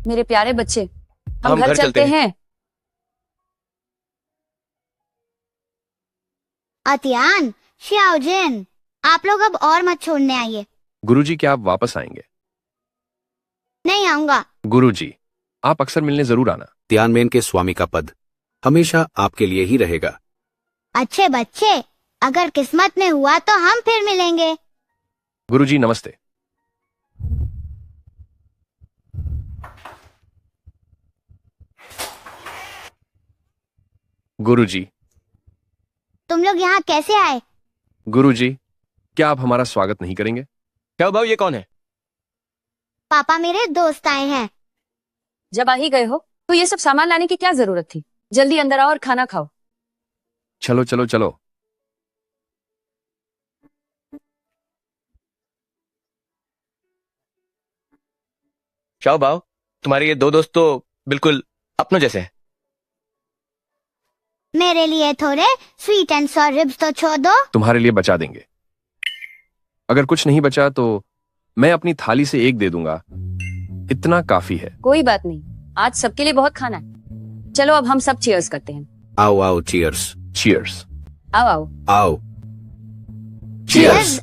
मेरे प्यारे बच्चे, हम घर चलते हैं। अतियान, शियाओजिन, आप लोग अब और मत छोड़ने आइए। गुरुजी, क्या आप वापस आएंगे? नहीं आऊंगा। गुरुजी, आप अक्सर मिलने जरूर आना। तियानमेन के स्वामी का पद हमेशा आपके लिए ही रहेगा। अच्छे बच्चे, अगर किस्मत में हुआ तो हम फिर मिलेंगे। गुरुजी नमस्ते। गुरुजी। तुम लोग यहाँ कैसे आए? गुरुजी, क्या आप हमारा स्वागत नहीं करेंगे? क्या भाव, ये कौन है? पापा मेरे दोस्त आए हैं। जब आ ही गए हो तो ये सब सामान लाने की क्या जरूरत थी? जल्दी अंदर आओ और खाना खाओ। चलो चलो चलो। शाओबाओ, तुम्हारे ये दो दोस्त तो बिल्कुल अपनों जैसे हैं। मेरे लिए थोड़े स्वीट एंड सॉर रिब्स तो छोड़ दो। तुम्हारे लिए बचा देंगे। अगर कुछ नहीं बचा तो मैं अपनी थाली से एक दे दूंगा, इतना काफी है। कोई बात नहीं, आज सबके लिए बहुत खाना है। चलो अब हम सब चीयर्स करते हैं। आओ आओ, चीयर्स। चीयर्स। आओ आओ आओ Cheers.